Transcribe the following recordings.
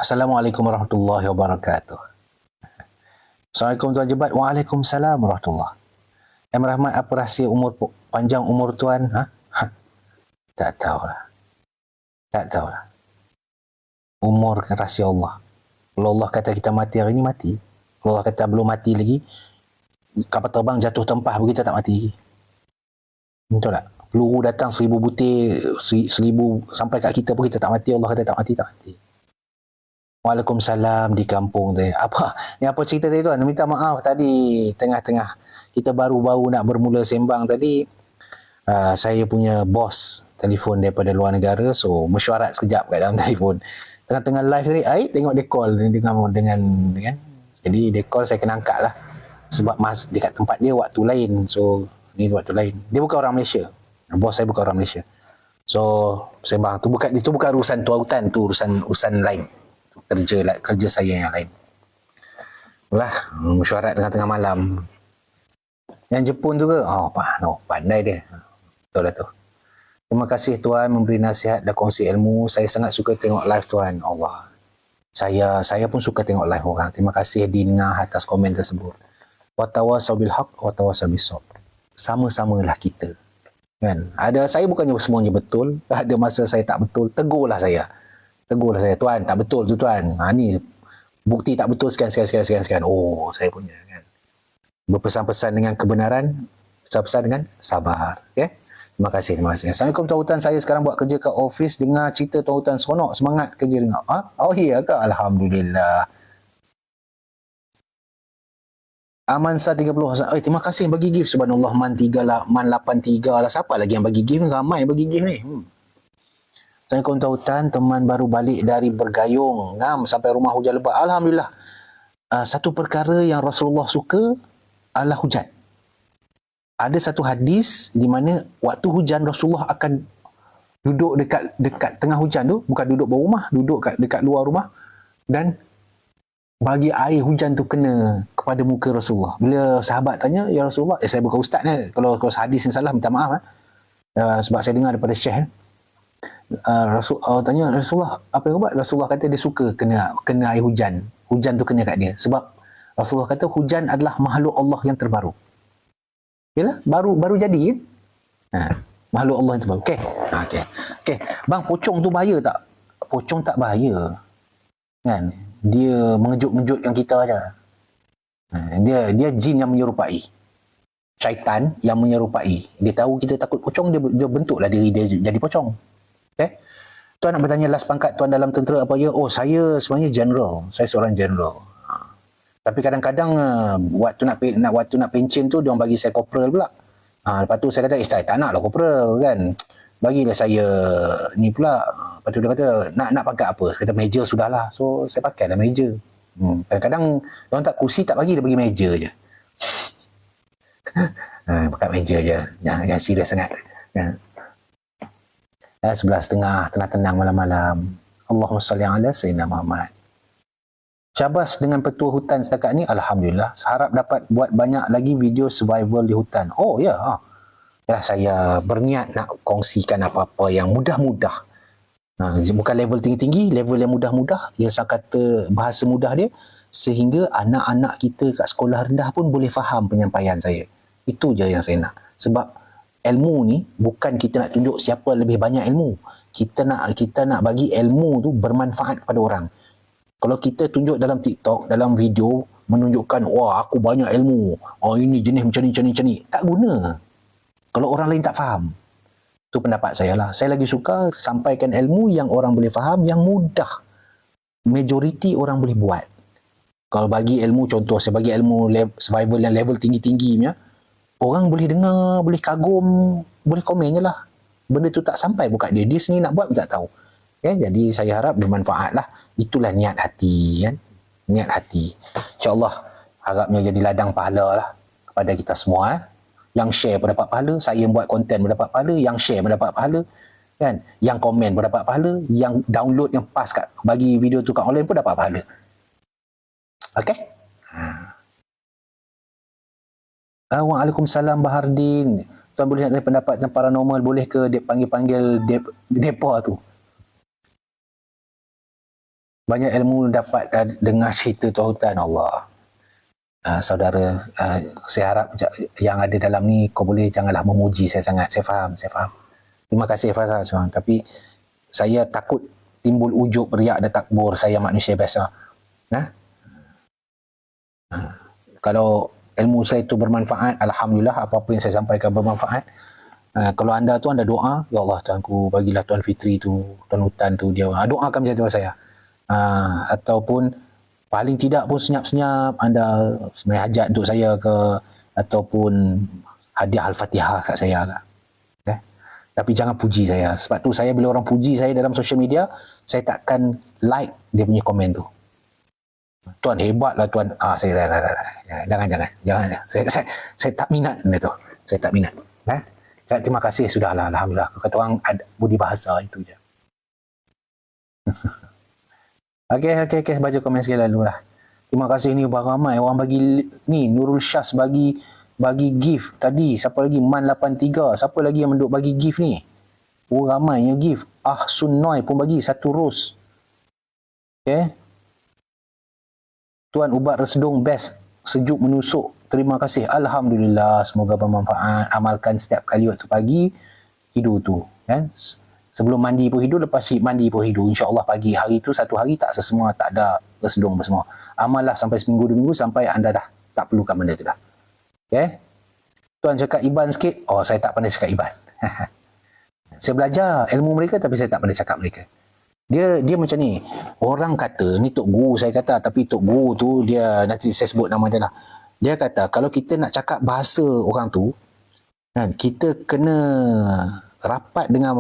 Assalamualaikum warahmatullahi wabarakatuh. Assalamualaikum Tuan Jebat. Waalaikumsalam warahmatullahi. Rahmat, apa rahsia panjang umur Tuan? Tak tahulah. Tak tahulah. Umur kan rahsia Allah. Kalau Allah kata kita mati hari ini, mati. Kalau Allah kata belum mati lagi, kapal terbang jatuh tempah, kita tak mati lagi. Betul tak? Peluru datang 1000 butir, 1000 sampai kat kita pun kita tak mati. Allah kata tak mati, tak mati. Waalaikumsalam di kampung tu. Apa? Ni apa cerita tadi Tuan? Minta maaf tadi tengah-tengah kita baru-baru nak bermula sembang tadi. Saya punya bos telefon daripada luar negara, so mesyuarat sekejap kat dalam telefon. Tengah-tengah live tadi, tengok dia call dengan jadi dia call, saya kena angkat lah. Sebab dekat tempat dia waktu lain. So ni waktu lain. Dia bukan orang Malaysia. Bos saya bukan orang Malaysia. So sembang tu bukan urusan tuan, tu urusan lain. Kerja saya yang lain. Lah, mesyuarat tengah-tengah malam. Yang Jepun tu ke? Pandai dia. Betul lah tu. Terima kasih Tuan memberi nasihat dan kongsi ilmu. Saya sangat suka tengok live Tuan. Allah. Saya pun suka tengok live orang. Terima kasih Dina atas komen tersebut. Wa tawassaw bil haqq wa tawassaw bis sabr. Sama-samalah kita. Kan? Saya bukannya semuanya betul. Ada masa saya tak betul, tegurlah saya. Tuan, tak betul tu Tuan. Ni bukti tak betul sekian. Oh, saya punya kan. Berpesan-pesan dengan kebenaran, pesan-pesan dengan sabar. Okay? Terima kasih. Assalamualaikum Tuan Hutan. Saya sekarang buat kerja kat office. Dengar cerita Tuan Hutan seronok, semangat kerja dengar. Oh iya ke? Alhamdulillah. Amansa 30. Terima kasih bagi gift. Subhanallah, man 83 lah. Siapa lagi yang bagi gift? Ramai yang bagi gift ni. Assalamualaikum Tuan Hutan. Teman baru balik dari bergayung. Ngam sampai rumah hujan lebat. Alhamdulillah. Satu perkara yang Rasulullah suka adalah hujan. Ada satu hadis di mana waktu hujan Rasulullah akan duduk dekat tengah hujan tu, bukan duduk bawah rumah, duduk dekat luar rumah dan bagi air hujan tu kena kepada muka Rasulullah. Bila sahabat tanya, ya Rasulullah, saya bukan ustaz ni, kalau hadis ni salah minta maaf sebab saya dengar daripada Syekh. Tanya Rasulullah apa yang buat? Rasulullah kata dia suka kena air hujan tu kena kat dia, sebab Rasulullah kata hujan adalah makhluk Allah yang terbaru. Yalah, baru jadi kan? Makhluk Allah yang terbaru. Okey. Bang, pocong tu bahaya tak? Pocong tak bahaya. Kan? Dia mengejut-mengejutkan kita aja. Dia jin yang menyerupai. Syaitan yang menyerupai. Dia tahu kita takut pocong, dia bentuklah diri dia jadi pocong. Okay? Tuan nak bertanya last pangkat Tuan dalam tentera apa ya? Oh, saya sebenarnya general. Saya seorang general. Tapi kadang-kadang waktu nak pencen tu dia orang bagi saya corporal pula. Lepas tu saya kata, saya tak nak lah corporal kan. Bagilah saya ni pula. Lepas tu dia kata, nak pangkat apa? Saya kata major sudahlah. So saya pakailah major. Kadang-kadang dia orang tak kursi tak bagi, dia bagi major je. Pakai major je. Yang serius sangat. 11.30 tenang-tenang malam-malam. Allahumma salli ala sayyidina Muhammad. Syabas dengan petua hutan setakat ni, alhamdulillah. Harap dapat buat banyak lagi video survival di hutan. Oh ya. Yalah, saya berniat nak kongsikan apa-apa yang mudah-mudah. Bukan level tinggi-tinggi, level yang mudah-mudah. Yang saya kata bahasa mudah dia, sehingga anak-anak kita kat sekolah rendah pun boleh faham penyampaian saya. Itu je yang saya nak. Sebab ilmu ni bukan kita nak tunjuk siapa lebih banyak ilmu. Kita nak bagi ilmu tu bermanfaat kepada orang. Kalau kita tunjuk dalam TikTok, dalam video, menunjukkan, wah aku banyak ilmu, ini jenis macam ni, tak guna. Kalau orang lain tak faham. Itu pendapat saya lah. Saya lagi suka sampaikan ilmu yang orang boleh faham, yang mudah. Majoriti orang boleh buat. Kalau bagi ilmu, contoh saya bagi ilmu survival yang level tinggi-tinggi punya, orang boleh dengar, boleh kagum, boleh komen je lah. Benda tu tak sampai buka dia. Dia sendiri nak buat pun tak tahu. Okay, jadi saya harap bermanfaat lah. Itulah niat hati kan. Niat hati. InsyaAllah harapnya jadi ladang pahala lah kepada kita semua. Yang share pun dapat pahala. Saya yang buat konten pun dapat pahala. Yang share pun dapat pahala. Kan? Yang komen pun dapat pahala. Yang download, yang pass bagi video tu kat online pun dapat pahala. Okay? Waalaikumsalam Bahardin. Tuan boleh nak tanya pendapat tentang paranormal, boleh ke panggil-panggil depa tu? banyak ilmu dapat dengar cerita Tuan Hutan. Allah. Saudara, saya harap yang ada dalam ni kau boleh janganlah memuji saya sangat. Saya faham. Terima kasih Fazal. Tapi saya takut timbul ujub, riak dan takbur. Saya manusia biasa. Kalau ilmu saya itu bermanfaat, alhamdulillah, apa-apa yang saya sampaikan bermanfaat. Kalau anda tu anda doa, ya Allah Tuanku, bagilah Tuan Fitri tu, Tuan Hutan tu, dia doakan macam tu saya. Ataupun paling tidak pun senyap-senyap anda sembahyang hajat untuk saya ke, ataupun hadiah Al-Fatihah kat saya ke. Tapi jangan puji saya. Sebab tu saya bila orang puji saya dalam social media, saya takkan like dia punya komen tu. Tuan hebatlah Tuan. Jangan. Saya tak minat benda tu. Saya tak minat. Terima kasih sudahlah, alhamdulillah. Kata orang ada budi bahasa itu je. Okey, baca komen sekali lalu lah. Terima kasih ni ramai orang bagi ni. Nurul Syahs bagi gift tadi. Siapa lagi? Man 83. Siapa lagi yang menduk bagi gift ni? Ramai yang gift. Sun Noi pun bagi satu ros. Okey. Tuan ubat resedung best, sejuk menusuk. Terima kasih. Alhamdulillah, semoga bermanfaat. Amalkan setiap kali waktu pagi hidu tu, kan? Sebelum mandi pun hidu, lepas mandi pun hidu. InsyaAllah pagi hari tu satu hari tak sesemua, tak ada resedung bersemua. Amallah sampai seminggu 2 minggu sampai anda dah tak perlukan benda tu dah. Okay? Tuan cakap Iban sikit. Saya tak pandai cakap Iban. Saya belajar ilmu mereka tapi saya tak pandai cakap mereka. Dia macam ni. Orang kata, ni Tok Guru saya kata, tapi Tok Guru tu dia, nanti saya sebut nama dia lah. Dia kata, kalau kita nak cakap bahasa orang tu, kan, kita kena rapat dengan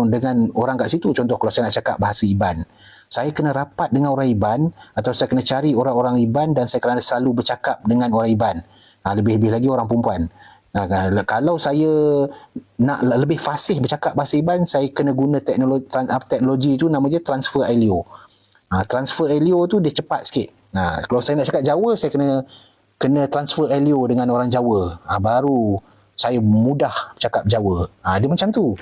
orang kat situ. Contoh kalau saya nak cakap bahasa Iban, saya kena rapat dengan orang Iban, atau saya kena cari orang-orang Iban dan saya kena selalu bercakap dengan orang Iban. Lebih-lebih lagi orang perempuan. Kalau saya nak lebih fasih bercakap bahasa Iban, saya kena guna teknologi itu, nama dia transfer Elio. Transfer Elio tu dia cepat sikit. Kalau saya nak cakap Jawa, saya kena transfer Elio dengan orang Jawa. Baru saya mudah cakap Jawa. Dia macam tu.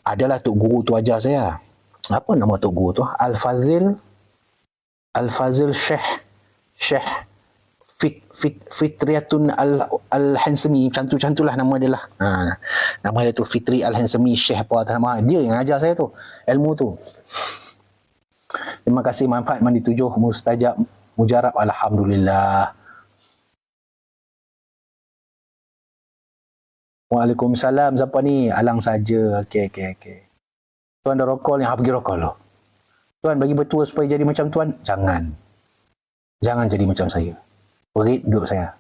Adalah Tok Guru tu ajar saya. Apa nama Tok Guru tu? Al-Fazil Syekh Fitriatun Al-Hansami, macam tu lah nama dia lah. Nama dia tu Fitri Al-Hansami Syekh apa nama. Dia yang ajar saya tu ilmu tu. Terima kasih. Manfaat mandi 7 mustajab mujarab. Alhamdulillah. Waalaikumsalam. Siapa ni? Alang saja. Okey. Tuan dah rokok ni. Pergi rokok lo. Tuan bagi bertua supaya jadi macam tuan. Jangan jadi macam saya. Perit duduk saya.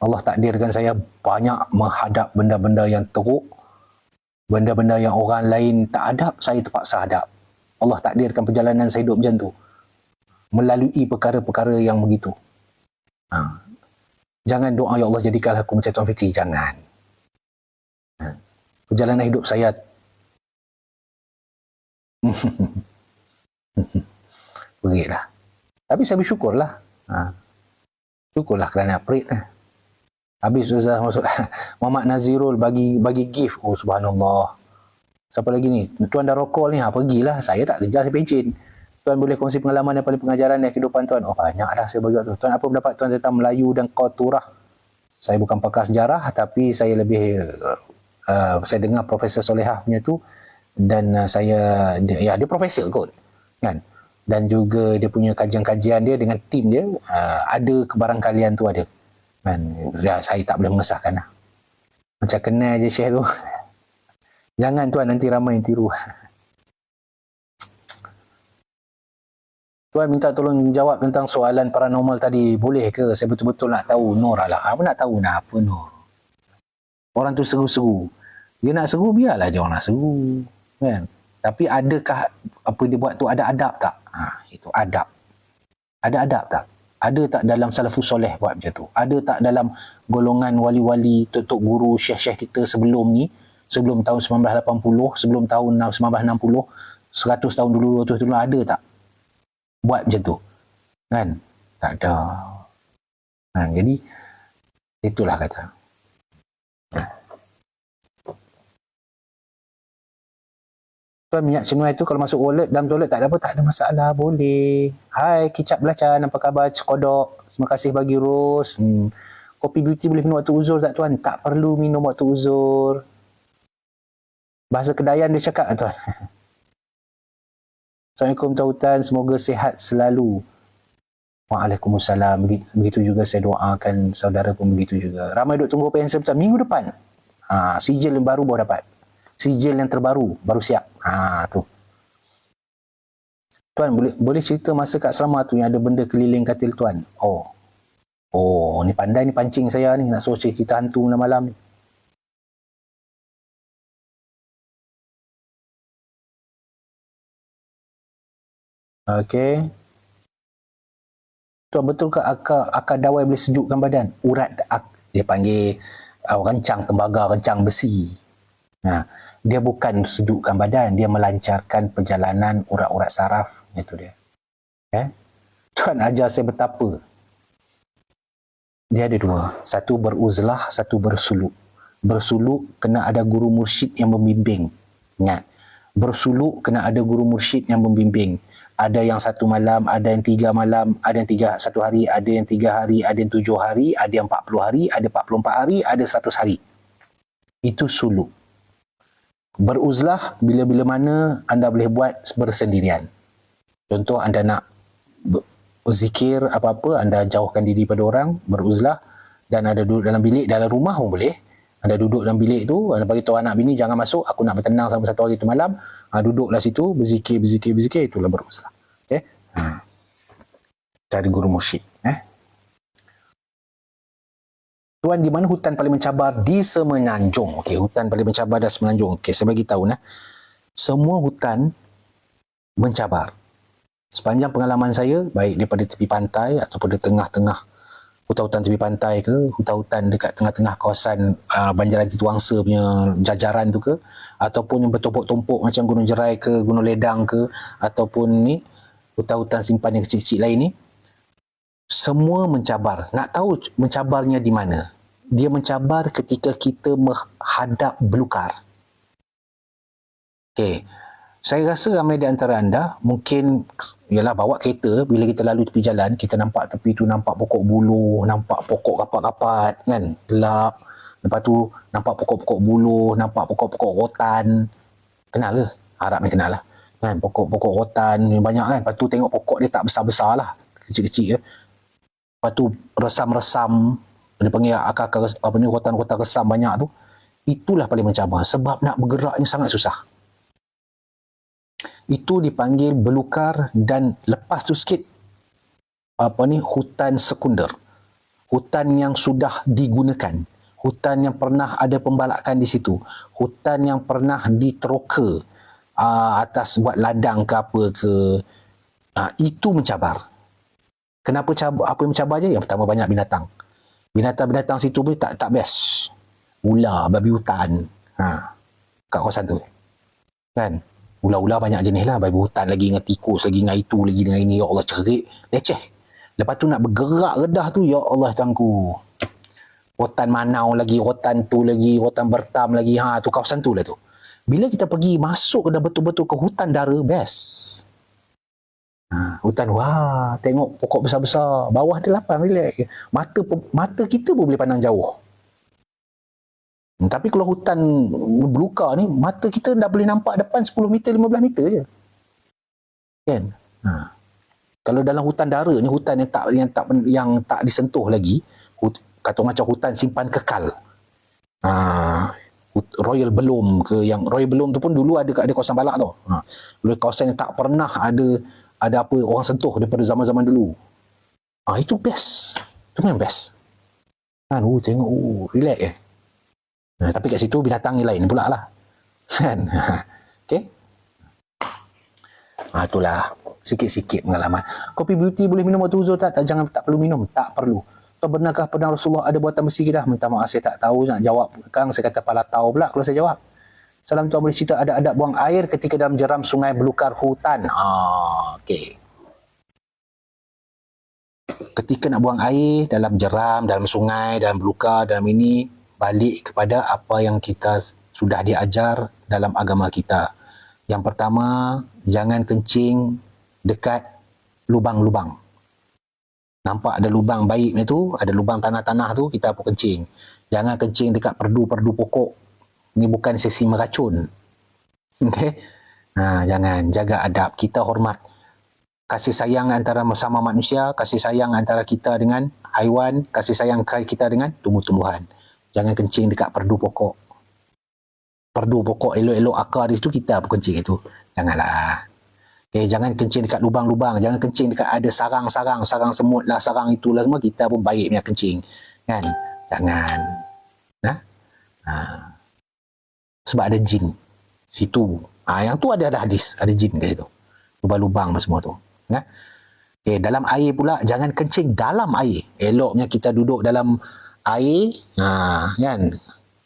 Allah takdirkan saya banyak menghadap benda-benda yang teruk. Benda-benda yang orang lain tak hadap, saya terpaksa hadap. Allah takdirkan perjalanan saya hidup macam tu. Melalui perkara-perkara yang begitu. Jangan doa, ya Allah jadikanlah aku macam Tuan Fitri. Jangan. Perjalanan hidup saya beritlah. Tapi saya bersyukurlah. Syukurlah kerana perit. Habis Ustaz masuk Muhammad Nazirul bagi gift. Subhanallah. Siapa lagi ni? Tuan dah rokok ni. Pergilah. Saya tak kejar, saya pencin. Tuan boleh kongsi pengalaman daripada pengajaran dan kehidupan tuan. Banyak dah saya bagi tu. Tuan apa pendapat tuan tentang Melayu dan Qaturah? Saya bukan pakar sejarah, tapi saya lebih saya dengar Profesor Solehah punya tu, dan dia profesor kot, kan? Dan juga dia punya kajian-kajian dia dengan tim dia, ada kebarangkalian tu ada, kan? Saya tak boleh mengesahkan lah. Macam kenal je Syekh tu. Jangan tuan, nanti ramai yang tiru. Tuan minta tolong jawab tentang soalan paranormal tadi. Boleh ke? Saya betul-betul nak tahu. Nur lah. Apa nak tahu nak apa Nur? Orang tu seru-seru. Dia nak seru, biarlah dia orang nak seru, kan? Tapi adakah apa dia buat tu ada adab tak? Itu adab. Ada adab tak? Ada tak dalam salafus soleh buat macam tu? Ada tak dalam golongan wali-wali, tok-tok guru, syekh-syekh kita sebelum ni? Sebelum tahun 1980, sebelum tahun 1960, 100 tahun dulu, 200 tahun dulu, ada tak buat macam tu? Kan? Tak ada. Jadi, itulah kata. Tuan, minyak cenuai tu kalau masuk wallet, dalam toilet tak ada apa, tak ada masalah, boleh. Hai, kicap belacan, apa khabar? Cekodok, terima kasih bagi Ros. Kopi beauty boleh minum waktu uzur tak tuan? Tak perlu minum waktu uzur. Bahasa Kedayan dia cakap tuan. Assalamualaikum Tuan Hutan, semoga sihat selalu. Waalaikumsalam. Begitu juga saya doakan saudara pun begitu juga. Ramai duk tunggu pensel tuan minggu depan. Sijil yang baru baru dapat. Sijil yang terbaru baru siap. Tu. Tuan, boleh cerita masa kat asrama tu yang ada benda keliling katil tuan? Ni pandai ni pancing saya ni nak suruh cerita hantu malam ni. Okey. Tuan, betul ke akar dawai boleh sejukkan badan? Urat dia panggil rencang tembaga, rencang besi. Dia bukan sejukkan badan, dia melancarkan perjalanan urat-urat saraf. Itu dia. Tuan ajar saya betapa. Dia ada dua. Satu beruzlah, satu bersuluk. Bersuluk kena ada guru mursyid yang membimbing. Ingat. Bersuluk kena ada guru mursyid yang membimbing. Ada yang 1 malam, ada yang 3 malam, ada yang 1 hari, ada yang 3 hari, ada yang 7 hari, ada yang 40 hari, ada 44 hari, ada 100 hari. Itu suluk. Beruzlah bila-bila mana anda boleh buat bersendirian. Contoh anda nak berzikir apa-apa, anda jauhkan diri pada orang, beruzlah, dan anda duduk dalam bilik, dalam rumah pun boleh. Anda duduk dalam bilik tu, anda bagi tahu anak bini jangan masuk, aku nak bertenang sampai 1 hari tu malam. Duduklah situ, berzikir, itulah beruzlah. Okey. Cari guru mursyid. Tuan, di mana hutan paling mencabar? Di Semenanjung. Okey, hutan paling mencabar di Semenanjung. Okey, saya bagi tahu semua hutan mencabar. Sepanjang pengalaman saya, baik daripada tepi pantai ataupun di tengah-tengah hutan-hutan tepi pantai ke, hutan-hutan dekat tengah-tengah kawasan Banjaran Tituangsa punya jajaran tu ke, ataupun yang bertumpuk-tumpuk macam Gunung Jerai ke, Gunung Ledang ke, ataupun ni hutan-hutan simpan yang kecil-kecil lain ni, semua mencabar. Nak tahu mencabarnya di mana? Dia mencabar ketika kita menghadap belukar. Okey. Saya rasa ramai di antara anda mungkin ialah bawa kereta, bila kita lalu tepi jalan, kita nampak tepi tu nampak pokok buluh, nampak pokok rapat-rapat kan, gelap. Lepas tu nampak pokok-pokok buluh, nampak pokok-pokok rotan. Kenal ke? Harap ni kenal lah. Kan, pokok-pokok rotan banyak kan. Lepas tu tengok pokok dia tak besar-besar lah, kecil-kecil je. Lepas tu resam-resam, dia panggil akar-akar rotan-rotan resam banyak tu. Itulah paling mencabar sebab nak bergeraknya sangat susah. Itu dipanggil belukar, dan lepas tu sikit hutan sekunder. Hutan yang sudah digunakan. Hutan yang pernah ada pembalakan di situ. Hutan yang pernah diteroka atas buat ladang ke apa ke. Itu mencabar. Kenapa apa yang mencabar je? Yang pertama banyak binatang. Binatang-binatang situ pun tak best. Ular, babi hutan. Kat kawasan tu. Kan? Ular-ular banyak jenis lah. Babi hutan lagi dengan tikus lagi dengan itu lagi dengan ini. Ya Allah, cerik. Leceh. Lepas tu nak bergerak redah tu. Ya Allah, tangku. Rotan Manau lagi, rotan tu lagi, rotan Bertam lagi. Tu kawasan tu lah tu. Bila kita pergi masuk dah betul-betul ke hutan dara, best. Hutan, wah, tengok pokok besar-besar. Bawah dia lapang, relax. Mata kita pun boleh pandang jauh. Tapi kalau hutan belukar ni, mata kita dah boleh nampak depan 10 meter, 15 meter je. Kan? Kalau dalam hutan dara ni, hutan yang tak disentuh lagi, kata macam hutan simpan kekal. Royal Belum ke, yang Royal Belum tu pun dulu ada kawasan balak tu. Kawasan yang tak pernah ada apa orang sentuh daripada zaman-zaman dulu. Itu best. Itu memang best. Tengok, relax je. Tapi kat situ binatang yang lain pula lah. Kan? Okay? Itulah sikit-sikit pengalaman. Kopi beauty boleh minum waktu uzur tak? Jangan, tak perlu minum. Tak perlu. Atau benarkah pedang Rasulullah ada buatan besi ke dah? Minta maaf, saya tak tahu nak jawab. Sekarang saya kata pala tahu pula kalau saya jawab. Salam tuan, boleh cerita ada adab buang air ketika dalam jeram sungai belukar hutan? Okey. Ketika nak buang air dalam jeram, dalam sungai, dalam belukar, dalam ini, balik kepada apa yang kita sudah diajar dalam agama kita. Yang pertama, jangan kencing dekat lubang-lubang. Nampak ada lubang baiknya tu, ada lubang tanah-tanah tu, kita pun kencing. Jangan kencing dekat perdu-perdu pokok. Ini bukan sesi meracun. Okey? Jangan. Jaga adab. Kita hormat. Kasih sayang antara sama manusia, kasih sayang antara kita dengan haiwan, kasih sayang kita dengan tumbuh-tumbuhan. Jangan kencing dekat perdu pokok. Perdu pokok elok-elok akar di situ, kita pun kencing itu. Janganlah. Okay, jangan kencing dekat lubang-lubang, jangan kencing dekat ada sarang-sarang, sarang semut lah, sarang itulah semua, kita pun baik punya kencing. Kan? Jangan. Sebab ada jin situ. Yang tu ada hadis, ada jin kat situ. Lubang-lubang semua tu. Okay, dalam air pula, jangan kencing dalam air. Eloknya kita duduk dalam air, kan?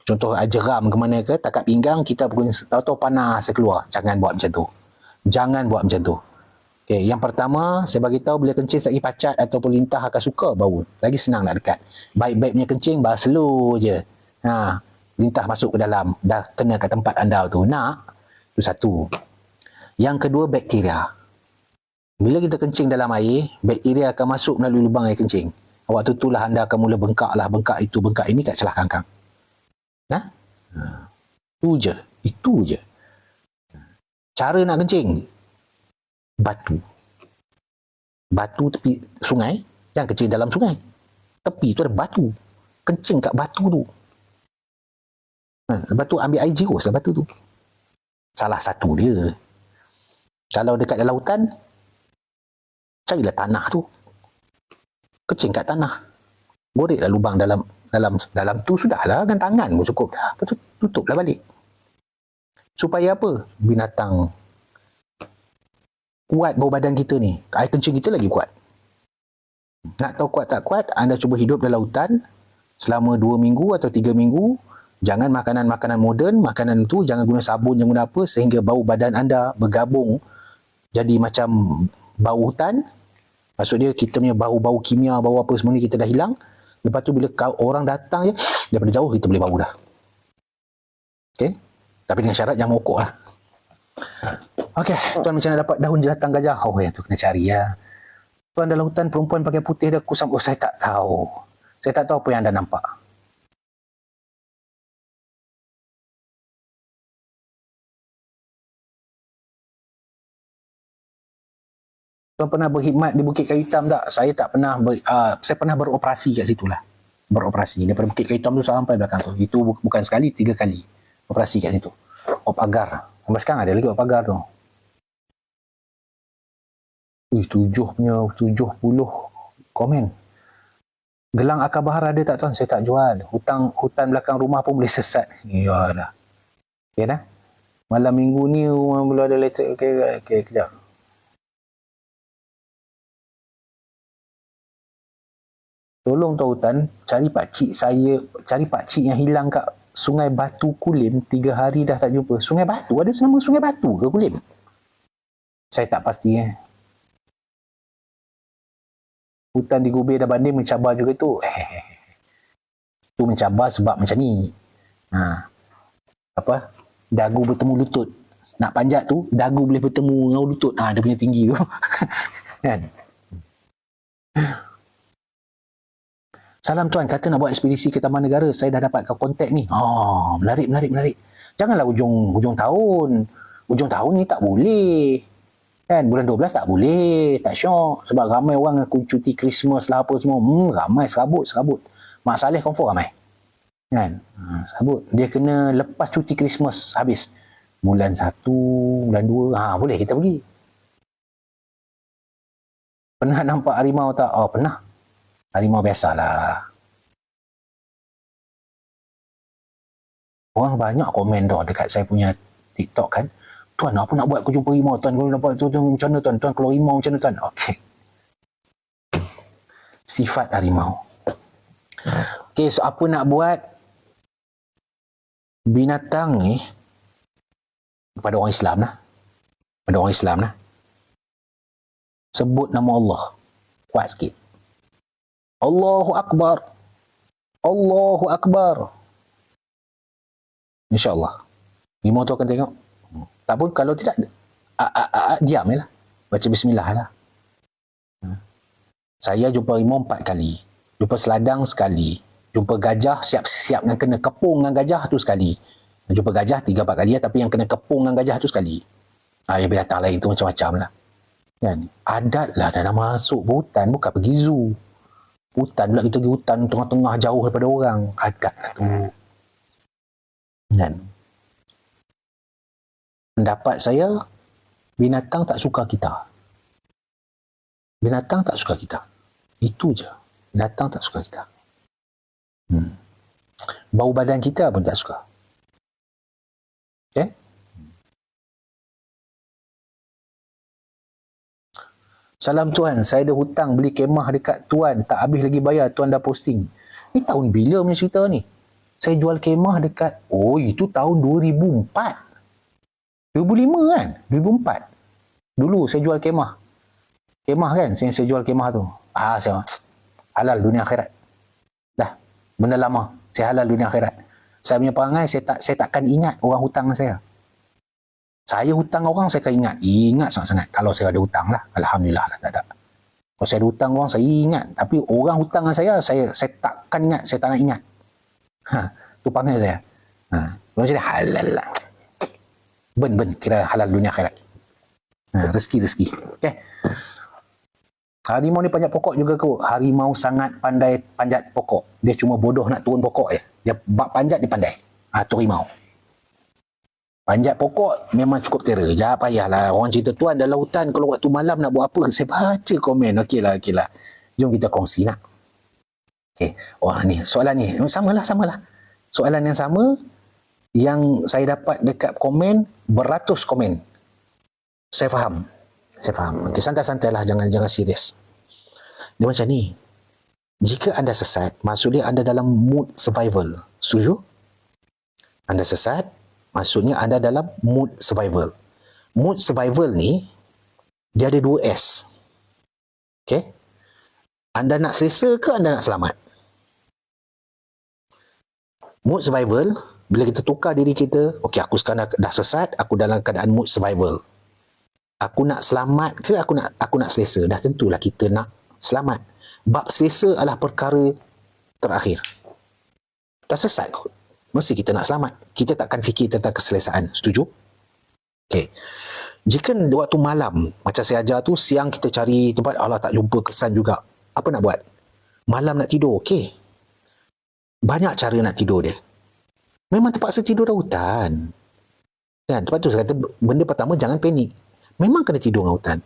Contoh jeram ke mana ke, takat pinggang, kita pun tahu-tahu panas keluar. Jangan buat macam tu. Jangan buat macam tu. Okay, yang pertama, saya bagi tahu bila kencing lagi pacat ataupun lintah akan suka bau. Lagi senang nak dekat. Baik-baiknya kencing, bahas slow je. Lintah masuk ke dalam, dah kena kat tempat anda tu. Itu satu. Yang kedua, bakteria. Bila kita kencing dalam air, bakteria akan masuk melalui lubang air kencing. Waktu itulah anda akan mula bengkak lah, bengkak itu, bengkak ini kat celah kangkang. Itu je. Cara nak kencing, batu tepi sungai, jangan kencing dalam sungai. Tepi tu ada batu, kencing kat batu tu. Lepas tu ambil air jirus lah batu tu. Salah satu dia. Kalau dekat dalam lautan, carilah tanah tu, kencing kat tanah, goreklah lubang dalam tu, sudahlah, dengan tangan pun cukup dah. Lepas tu tutuplah balik. Supaya apa? Binatang kuat bau badan kita ni, air kencing kita lagi kuat. Nak tahu kuat tak kuat, anda cuba hidup dalam lautan selama 2 minggu atau 3 minggu. Jangan makanan-makanan moden, makanan tu jangan guna sabun, jangan guna apa, sehingga bau badan anda bergabung jadi macam bau hutan. Maksud dia, kita punya bau-bau kimia, bau apa semua ni kita dah hilang. Lepas tu bila orang datang je, daripada jauh kita boleh bau dah. Okay? Tapi dengan syarat jangan mokok lah. Okey, tuan macam mana dapat daun jelatang gajah? Yang tu kena cari ya. Tuan dalam hutan perempuan pakai putih dah kusam. Saya tak tahu. Saya tak tahu apa yang anda nampak. Tuan pernah berkhidmat di Bukit Kayu Hitam tak? Saya tak pernah. Saya pernah beroperasi kat situ lah. Beroperasi. Daripada Bukit Kayu Hitam tu sampai belakang tu. Itu bukan sekali, 3 kali. Operasi kat situ. Op agar. Sampai sekarang ada lagi op agar tu. 70 komen. Gelang akar bahar ada tak tuan? Saya tak jual. Hutan belakang rumah pun boleh sesat. Ya dah. Okey dah. Malam minggu ni rumah belum ada elektrik. Okey, kejap. Tolong tuan hutan, cari pakcik yang hilang kat Sungai Batu Kulim 3 hari dah tak jumpa. Sungai Batu? Ada nama Sungai Batu ke Kulim? Saya tak pasti. Hutan di Gubir dan Banding mencabar juga tu. Itu mencabar sebab macam ni. Dagu bertemu lutut. Nak panjat tu, dagu boleh bertemu dengan lutut. Dia punya tinggi tu. Kan? Salam tuan, kata nak buat ekspedisi ke Taman Negara. Saya dah dapat kontak ni. Menarik. Janganlah hujung tahun. Hujung tahun ni tak boleh. Kan, bulan 12 tak boleh. Tak syok. Sebab ramai orang aku cuti Christmas lah apa semua. Ramai serabut. Mak Saleh confirm ramai. Kan? Serabut. Dia kena lepas cuti Christmas habis. Bulan 1, bulan 2. Boleh kita pergi. Pernah nampak harimau tak? Pernah. Harimau biasalah. Orang banyak komen dah dekat saya punya TikTok kan. Tuan, apa nak buat aku jumpa harimau? Tuan, kalau dapat tu macam mana tuan? Tuan, kalau harimau macam mana tuan? Okey. Sifat harimau. Okey, so apa nak buat? Binatang ni pada orang Islam lah. Sebut nama Allah. Kuat sikit. Allahu Akbar. InsyaAllah. Harimau tu akan tengok. Tak pun kalau tidak, diam je lah. Baca bismillah lah. Saya jumpa harimau 4 kali. Jumpa seladang sekali. Jumpa gajah siap-siap yang kena kepung dengan gajah tu sekali. Jumpa gajah 3-4 kali ya, tapi yang kena kepung dengan gajah tu sekali. Yang binatang lain tu macam-macam lah. Kan? Adat lah dah masuk hutan, bukan pergi zoo. Hutan pula, kita pergi hutan tengah-tengah jauh daripada orang. Adat lah tu. Kan? Pendapat saya, binatang tak suka kita. Binatang tak suka kita. Itu je. Binatang tak suka kita. Bau badan kita pun tak suka. Okay? Salam Tuan, saya ada hutang beli kemah dekat Tuan. Tak habis lagi bayar, Tuan dah posting. Ni tahun bila punya cerita ni? Saya jual kemah dekat, itu tahun 2004. 2005 kan? 2004. Dulu saya jual kemah. Kemah kan? Saya jual kemah tu. Saya halal dunia akhirat. Dah, benda lama. Saya halal dunia akhirat. Saya punya perangai, saya takkan ingat orang hutang dengan saya. Saya hutang orang, saya akan ingat. Ingat sangat-sangat. Kalau saya ada hutang lah. Alhamdulillah lah, tak ada. Kalau saya ada hutang orang, saya ingat. Tapi orang hutang dengan saya takkan ingat. Saya tak nak ingat. Tu panggil saya. Macam ni, halal lah. Ben, kira halal dunia akhirat. Rezeki. Okay. Harimau ni panjat pokok juga kot. Harimau sangat pandai panjat pokok. Dia cuma bodoh nak turun pokok je. Dia bab panjat, dia pandai. Tu harimau. Panjat pokok memang cukup terror. Jangan payahlah. Orang cerita Tuan dalam hutan kalau waktu malam nak buat apa? Saya baca komen. Okey lah. Jom kita kongsi nak. Okey. Ni soalan ni. Samalah. Soalan yang sama yang saya dapat dekat komen beratus komen. Saya faham. Okey, santai-santai lah. Jangan serius. Dia macam ni. Jika anda sesat, maksudnya anda dalam mood survival. Setuju? Anda sesat, maksudnya anda dalam mood survival. Mood survival ni, dia ada 2 S. Okay? Anda nak selesa ke anda nak selamat? Mood survival, bila kita tukar diri kita, okay, aku sekarang dah sesat, aku dalam keadaan mood survival. Aku nak selamat ke aku nak selesa? Dah tentulah kita nak selamat. Bab selesa adalah perkara terakhir. Dah sesat kot. Mesti kita nak selamat. Kita takkan fikir tentang keselesaan. Setuju? Okey. Jika waktu malam, macam saya ajar tu, siang kita cari tempat, tak jumpa, kesan juga. Apa nak buat? Malam nak tidur, okey. Banyak cara nak tidur dia. Memang terpaksa tidur dalam hutan. Kan? Sebab tu saya kata, benda pertama, jangan panik. Memang kena tidur dalam hutan.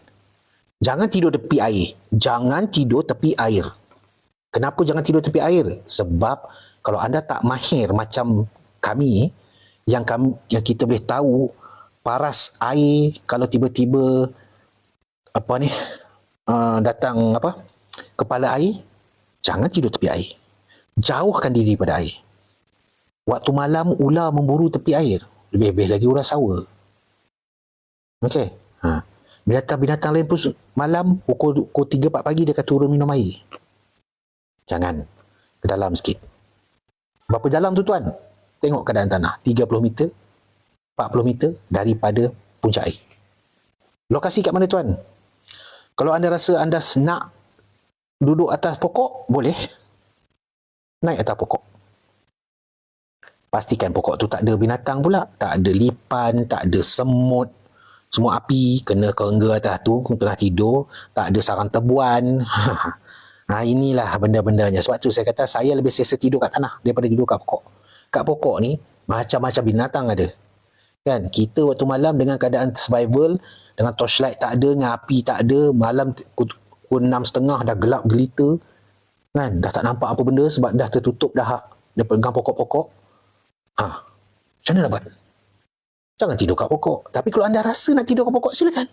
Jangan tidur tepi air. Jangan tidur tepi air. Kenapa jangan tidur tepi air? Sebab kalau anda tak mahir macam kami, yang kita boleh tahu paras air kalau tiba-tiba datang kepala air, jangan tidur tepi air. Jauhkan diri pada air. Waktu malam ular memburu tepi air. Lebih-lebih lagi ular sawa. Okey. Binatang-binatang lain pun malam pukul 3-4 pagi dia akan turun minum air. Jangan. Ke dalam sikit. Berapa dalam tu Tuan? Tengok keadaan tanah. 30 meter, 40 meter daripada puncak air. Lokasi kat mana Tuan? Kalau anda rasa anda nak duduk atas pokok, boleh. Naik atas pokok. Pastikan pokok tu tak ada binatang pula. Tak ada lipan, tak ada semut. Semua api kena kerengga atas tu, tengah tidur, tak ada sarang tebuan. Inilah benda-bendanya. Sebab tu saya kata saya lebih selesa tidur kat tanah daripada tidur kat pokok. Kat pokok ni macam-macam binatang ada. Kan? Kita waktu malam dengan keadaan survival, dengan torchlight tak ada, dengan api tak ada, malam pukul 6.30 dah gelap gelita. Kan? Dah tak nampak apa benda sebab dah tertutup dah dia pegang pokok-pokok. Macam mana nak buat? Jangan tidur kat pokok. Tapi kalau anda rasa nak tidur kat pokok, silakan.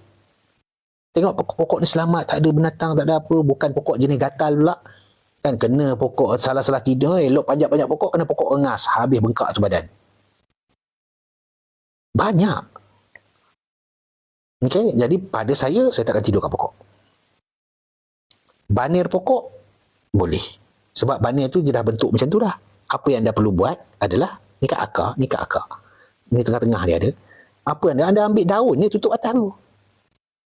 Tengok pokok ni selamat, tak ada binatang, tak ada apa. Bukan pokok jenis gatal pula. Kan kena pokok salah-salah tidur, elok panjat-panjat pokok, kena pokok engas. Habis bengkak tu badan. Banyak. Okey, jadi pada saya takkan tidur kat pokok. Banir pokok, boleh. Sebab banir tu dia dah bentuk macam tu dah. Apa yang anda perlu buat adalah, ni kat akar. Ni tengah-tengah dia ada. Apa anda ambil daun ni tutup atas tu.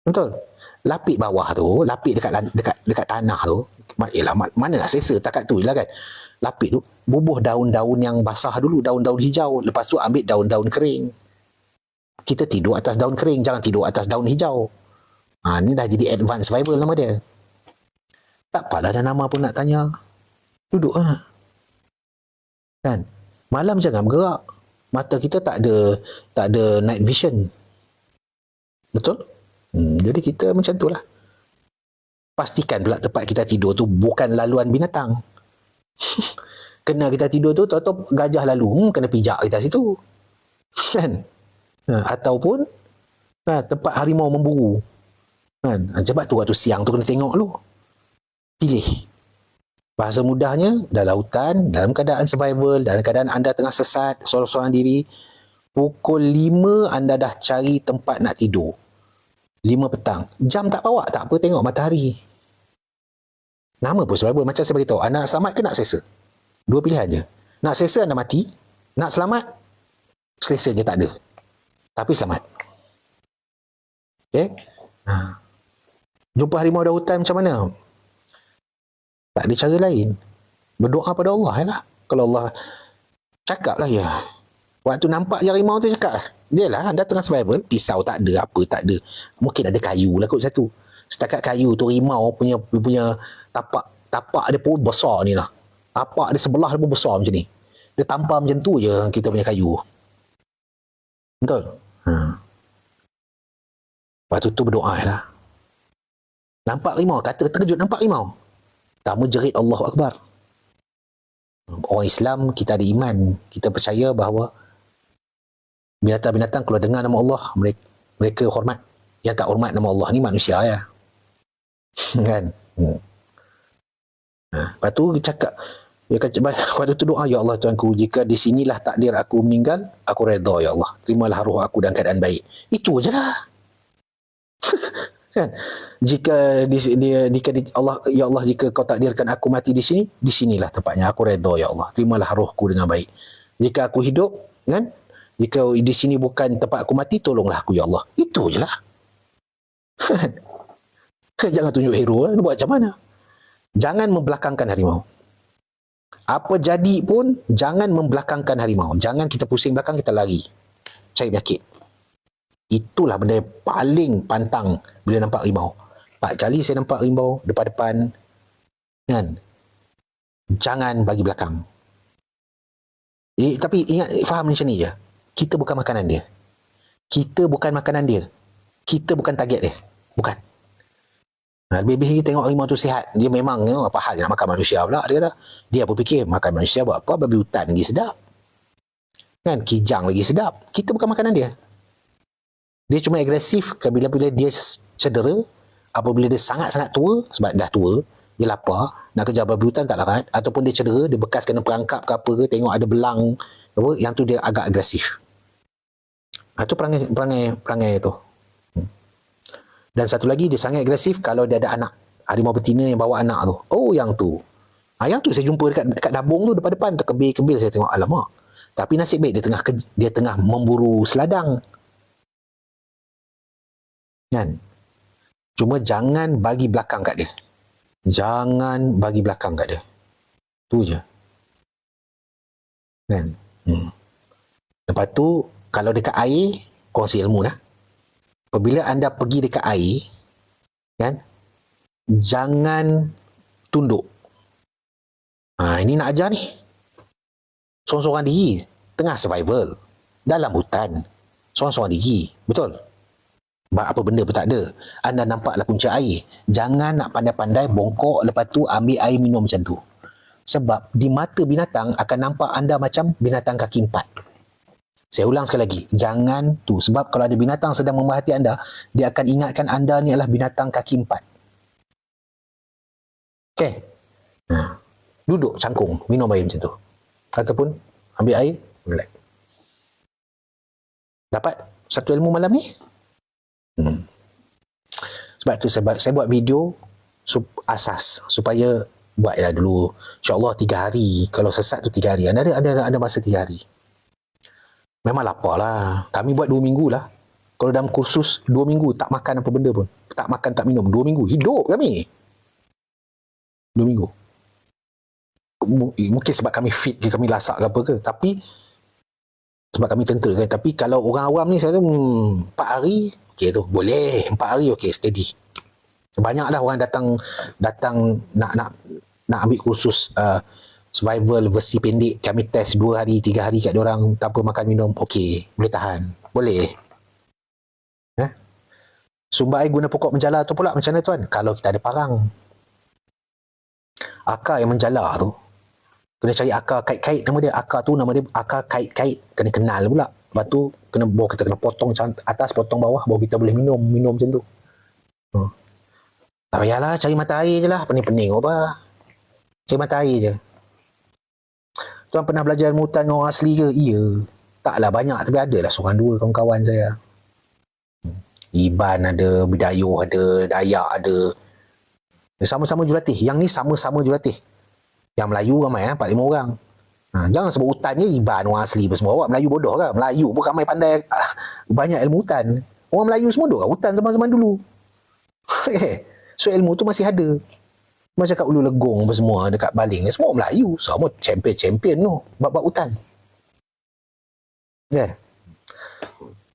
Betul. Lapik bawah tu, lapik dekat tanah tu. Yalah, mana nak selesa takat tu je lah kan. Lapik tu, bubuh daun-daun yang basah dulu, daun-daun hijau. Lepas tu ambil daun-daun kering. Kita tidur atas daun kering, jangan tidur atas daun hijau. Ni dah jadi advanced survival nama dia. Tak apalah dah nama pun nak tanya. Duduk lah. Kan? Malam jangan bergerak. Mata kita tak ada night vision. Betul? Jadi kita macam tu lah. Pastikan pula tempat kita tidur tu bukan laluan binatang. Kena kita tidur tu, tahu-tahu gajah lalu, kena pijak kita situ. Kan? Ataupun tempat harimau memburu. Kan? Sebab tu waktu siang tu kena tengok dulu. Pilih. Bahasa mudahnya, dalam hutan, dalam keadaan survival, dalam keadaan anda tengah sesat, sorang-sorang diri, pukul 5 anda dah cari tempat nak tidur. 5 petang. Jam tak bawa, tak apa, tengok matahari. Nama pun survival. Macam saya beritahu, anda nak selamat ke nak selesa? Dua pilihan je. Nak selesa anda mati, nak selamat, selesa je tak ada. Tapi selamat. Okay? Jumpa harimau dalam hutan macam mana? Tak ada cara lain. Berdoa pada Allah lah. Kalau Allah cakap lah ya. Waktu nampak je harimau tu cakap lah. Dia lah, anda tengah survival, pisau tak ada, apa tak ada. Mungkin ada kayu lah kot satu. Setakat kayu tu, harimau punya tapak dia pun besar ni lah. Tapak dia sebelah dia pun besar macam ni. Dia tampar macam tu je kita punya kayu. Betul? Waktu tu berdoa lah. Nampak harimau, kata terkejut nampak harimau. Pertama jerit Allahu Akbar. Orang Islam, kita ada iman. Kita percaya bahawa binatang-binatang kalau dengar nama Allah, mereka hormat. Yang tak hormat nama Allah ni manusia ya. Kan? Lepas tu dia cakap, waktu tu doa, ya Allah Tuanku, jika di sinilah takdir aku meninggal, aku redha ya Allah. Terimalah roh aku dalam keadaan baik. Itu je lah. Kan? Jika Allah, ya Allah, jika kau takdirkan aku mati di sini, di sinilah tempatnya, aku redha ya Allah. Terimalah rohku dengan baik. Jika aku hidup, kan? Jika di sini bukan tempat aku mati, tolonglah aku ya Allah. Itu je lah. Jangan tunjuk hero, buat macam mana? Jangan membelakangkan harimau. Apa jadi pun, jangan membelakangkan harimau. Jangan kita pusing belakang, kita lari. Cari penyakit. Itulah benda yang paling pantang bila nampak harimau. 4 kali saya nampak harimau depan-depan. Kan? Jangan bagi belakang. Tapi ingat, faham macam ni je. Kita bukan makanan dia. Kita bukan makanan dia. Kita bukan target dia. Bukan. Lebih-lebih kita tengok harimau tu sihat. Dia memang apa hal nak makan manusia pula. Dia kata, dia apa fikir makan manusia buat apa? Babi hutan lagi sedap. Kan? Kijang lagi sedap. Kita bukan makanan dia. Dia cuma agresif bila dia cedera, apabila dia sangat-sangat tua, sebab dah tua, dia lapar, nak kejar babi hutan tak dapat, ataupun dia cedera, dia bekas kena perangkap ke apa ke, tengok ada belang, apa, yang tu dia agak agresif. Itu perangai tu. Dan satu lagi, dia sangat agresif kalau dia ada anak. Harimau betina yang bawa anak tu. Oh, yang tu. Yang tu saya jumpa dekat dabung tu, depan-depan, terkebil-kebil saya tengok, alamak. Tapi nasib baik dia tengah memburu seladang. Kan? Cuma jangan bagi belakang kat dia. Jangan bagi belakang kat dia. Tu je. Kan? Lepas tu, kalau dekat air, kongsi ilmu lah. Apabila anda pergi dekat air, kan? Jangan tunduk. Ini nak ajar ni. Sorang-sorang diri. Tengah survival. Dalam hutan. Sorang-sorang diri. Betul? Apa benda pun tak ada. Anda nampaklah punca air. Jangan nak pandai-pandai bongkok, lepas tu ambil air minum macam tu. Sebab di mata binatang akan nampak anda macam binatang kaki 4. Saya ulang sekali lagi. Jangan tu. Sebab kalau ada binatang sedang memerhati anda, dia akan ingatkan anda ni adalah binatang kaki 4. Okey. Duduk cangkung, minum air macam tu. Ataupun ambil air, relax. Dapat satu ilmu malam ni? Sebab tu saya buat video asas supaya buatlah dulu. InsyaAllah 3 hari. Kalau sesat tu 3 hari. Ada masa 3 hari. Memang lapar lah. Kami buat 2 minggu lah. Kalau dalam kursus 2 minggu tak makan apa benda pun. Tak makan, tak minum. 2 minggu. Hidup kami. 2 minggu. Mungkin sebab kami fit ke, kami lasak ke apa ke. Tapi sebab kami tentera kan. Tapi kalau orang awam ni saya tu 4 hari okey tu. Boleh. 4 hari okey, steady. Banyak dah orang datang nak ambil kursus survival versi pendek. Kami test 2 hari 3 hari kat diorang tanpa makan minum. Okey, boleh tahan. Boleh. Sumber air guna pokok menjala tu pula macam mana tuan? Kalau kita ada parang. Akar yang menjala tu, kena cari akar kait-kait nama dia. Akar tu nama dia akar kait-kait. Kena kenal pula. Lepas tu baru kita kena potong atas, potong bawah, baru kita boleh minum macam tu. Tak payahlah cari mata air je lah. Pening-pening apa. Cari mata air je. Tuan pernah belajar ilmu hutan orang asli ke? Ya. Taklah banyak, tapi ada lah seorang dua kawan-kawan saya. Iban ada, Bidayuh ada, Dayak ada. Sama-sama jurulatih. Yang ni sama-sama jurulatih. Yang Melayu ramai 4-5 orang. Jangan sebut hutan je Iban orang asli pun semua. Awak Melayu bodoh kan? Melayu pun ramai pandai banyak ilmu hutan. Orang Melayu semua duduk hutan zaman-zaman dulu. So ilmu tu masih ada. Macam kat Ulu Legong apa semua dekat Baling ni semua Melayu. Semua champion tu. Bab-bab hutan. Kan?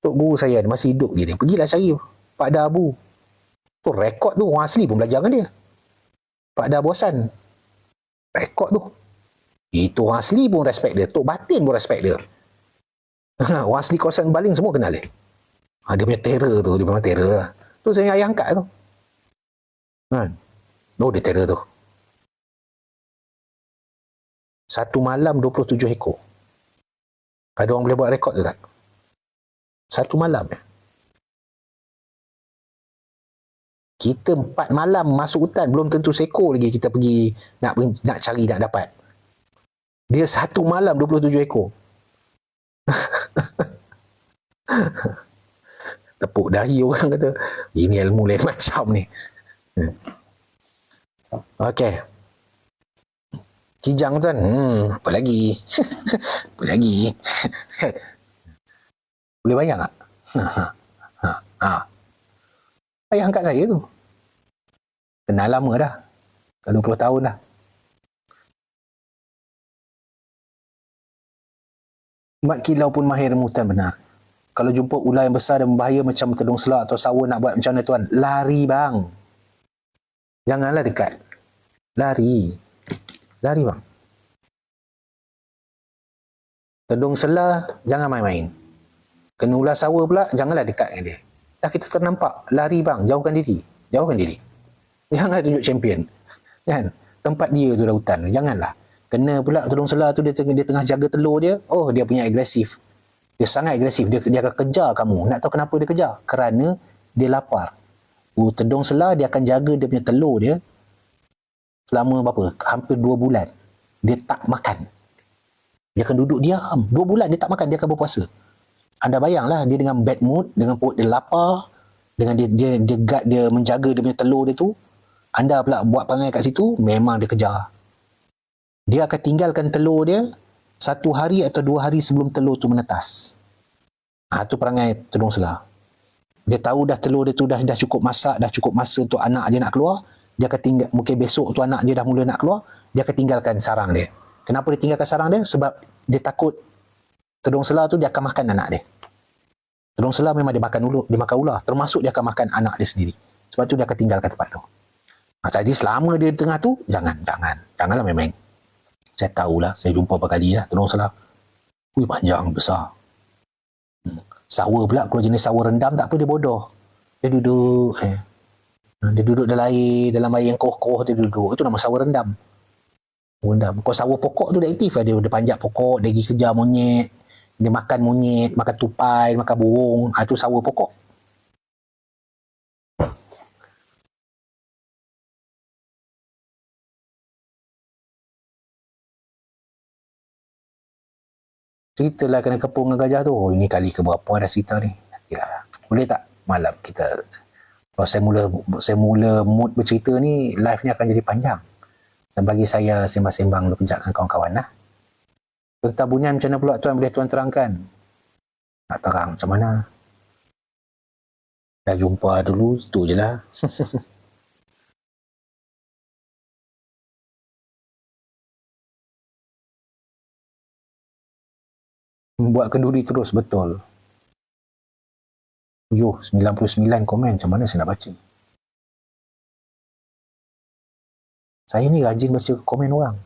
Tok guru saya masih hidup gini. Pergilah cari Pak Da Abu. Tu rekod tu. Orang asli pun belajar dengan dia. Pak Da Abu Hassan. Rekod tu. Itu orang asli pun respect dia. Tok Batin pun respect dia. Orang asli kawasan Baling semua kenal dia. Dia punya terror tu. Dia memang terror lah. Tu saya ayah angkat tu. Dia terror tu. Satu malam 27 ekor. Ada orang boleh buat rekod tu tak? Satu malam ya. Kita 4 malam masuk hutan, belum tentu seekor lagi kita pergi nak cari, nak dapat. Dia satu malam 27 ekor. Tepuk dahi orang kata, ini ilmu lain macam ni. Okey. Kijang tuan, apa lagi? Apa lagi? Boleh bayang tak? Ayah angkat saya tu. Kenal lama dah. Dah 20 tahun dah. Mat Kilau pun mahir ilmu hutan benar. Kalau jumpa ular yang besar dan berbahaya macam tedung selak atau sawa nak buat macam mana tuan? Lari bang. Janganlah dekat. Lari. Lari bang. Tedung selak jangan main-main. Kena ular sawa pula, janganlah dekat dengan dia. Dah kita ternampak, lari bang, jauhkan diri. Jauhkan diri. Janganlah tunjuk champion. Kan? Tempat dia tu dah hutan. Janganlah. Kena pula tedung selah tu dia tengah jaga telur dia. Oh, dia punya agresif. Dia sangat agresif. Dia akan kejar kamu. Nak tahu kenapa dia kejar? Kerana dia lapar. Tedung selah dia akan jaga dia punya telur dia selama berapa? Hampir 2 bulan. Dia tak makan. Dia akan duduk diam. 2 bulan dia tak makan, dia akan berpuasa. Anda bayanglah dia dengan bad mood, dengan perut dia lapar, dengan dia guard dia menjaga dia punya telur dia tu. Anda pula buat perangai kat situ, memang dia kejar. Dia akan tinggalkan telur dia 1 hari atau 2 hari sebelum telur tu menetas. Tu perangai tedung selah. Dia tahu dah telur dia tu dah cukup masak, dah cukup masa untuk anak dia nak keluar, dia akan tinggal, mungkin besok tu anak dia dah mula nak keluar, dia akan tinggalkan sarang dia. Kenapa dia tinggalkan sarang dia? Sebab dia takut tedung selah tu dia akan makan anak dia. Tedung selah memang dia makan ular, termasuk dia akan makan anak dia sendiri. Sebab tu dia akan tinggalkan tempat tu. Jadi selama dia di tengah tu, janganlah main-main. Saya tahulah, saya jumpa berapa kali lah tedung selah. Panjang, besar. Sawa pula, kalau jenis sawa rendam tak apa, dia bodoh. Dia duduk, dia duduk dalam air yang koh-koh dia duduk. Itu nama sawa rendam. Kalau sawa pokok tu dia aktif lah. Dia panjat pokok, dia pergi kejar monyet. Dia makan monyet, makan tupai, makan burung. Itu sawa pokok. Ceritalah kena kepung dengan gajah tu. Ini kali ke berapa dah cerita ni. Nantilah. Boleh tak malam kita, kalau saya mula mood bercerita ni, live ni akan jadi panjang. Dan bagi saya sembang-sembang dulu kejap dengan kawan-kawan lah. Tentang bunyian macam mana pula tuan, boleh tuan terangkan? Nak terang macam mana? Dah jumpa dulu, itu je lah. Buat kenduri terus, betul. Yuh, 99 komen, macam mana saya nak baca? Saya ni rajin baca komen orang.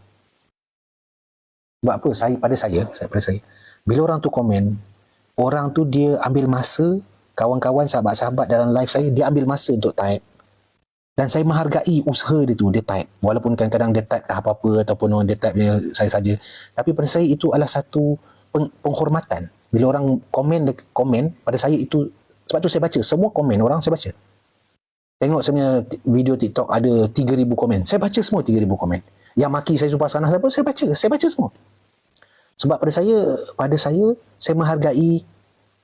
Sebab apa? Pada saya, bila orang tu komen, orang tu dia ambil masa, kawan-kawan, sahabat-sahabat dalam live saya, dia ambil masa untuk type. Dan saya menghargai usaha dia tu, dia type. Walaupun kadang-kadang dia type tak apa-apa, ataupun orang dia type dia saya saja. Tapi pada saya itu adalah satu penghormatan. Bila orang komen, pada saya itu, sebab tu saya baca, semua komen orang saya baca. Tengok sebenarnya video TikTok ada 3,000 komen. Saya baca semua 3,000 komen. Yang maki saya sumpah sanah apa, saya baca semua. Sebab pada saya menghargai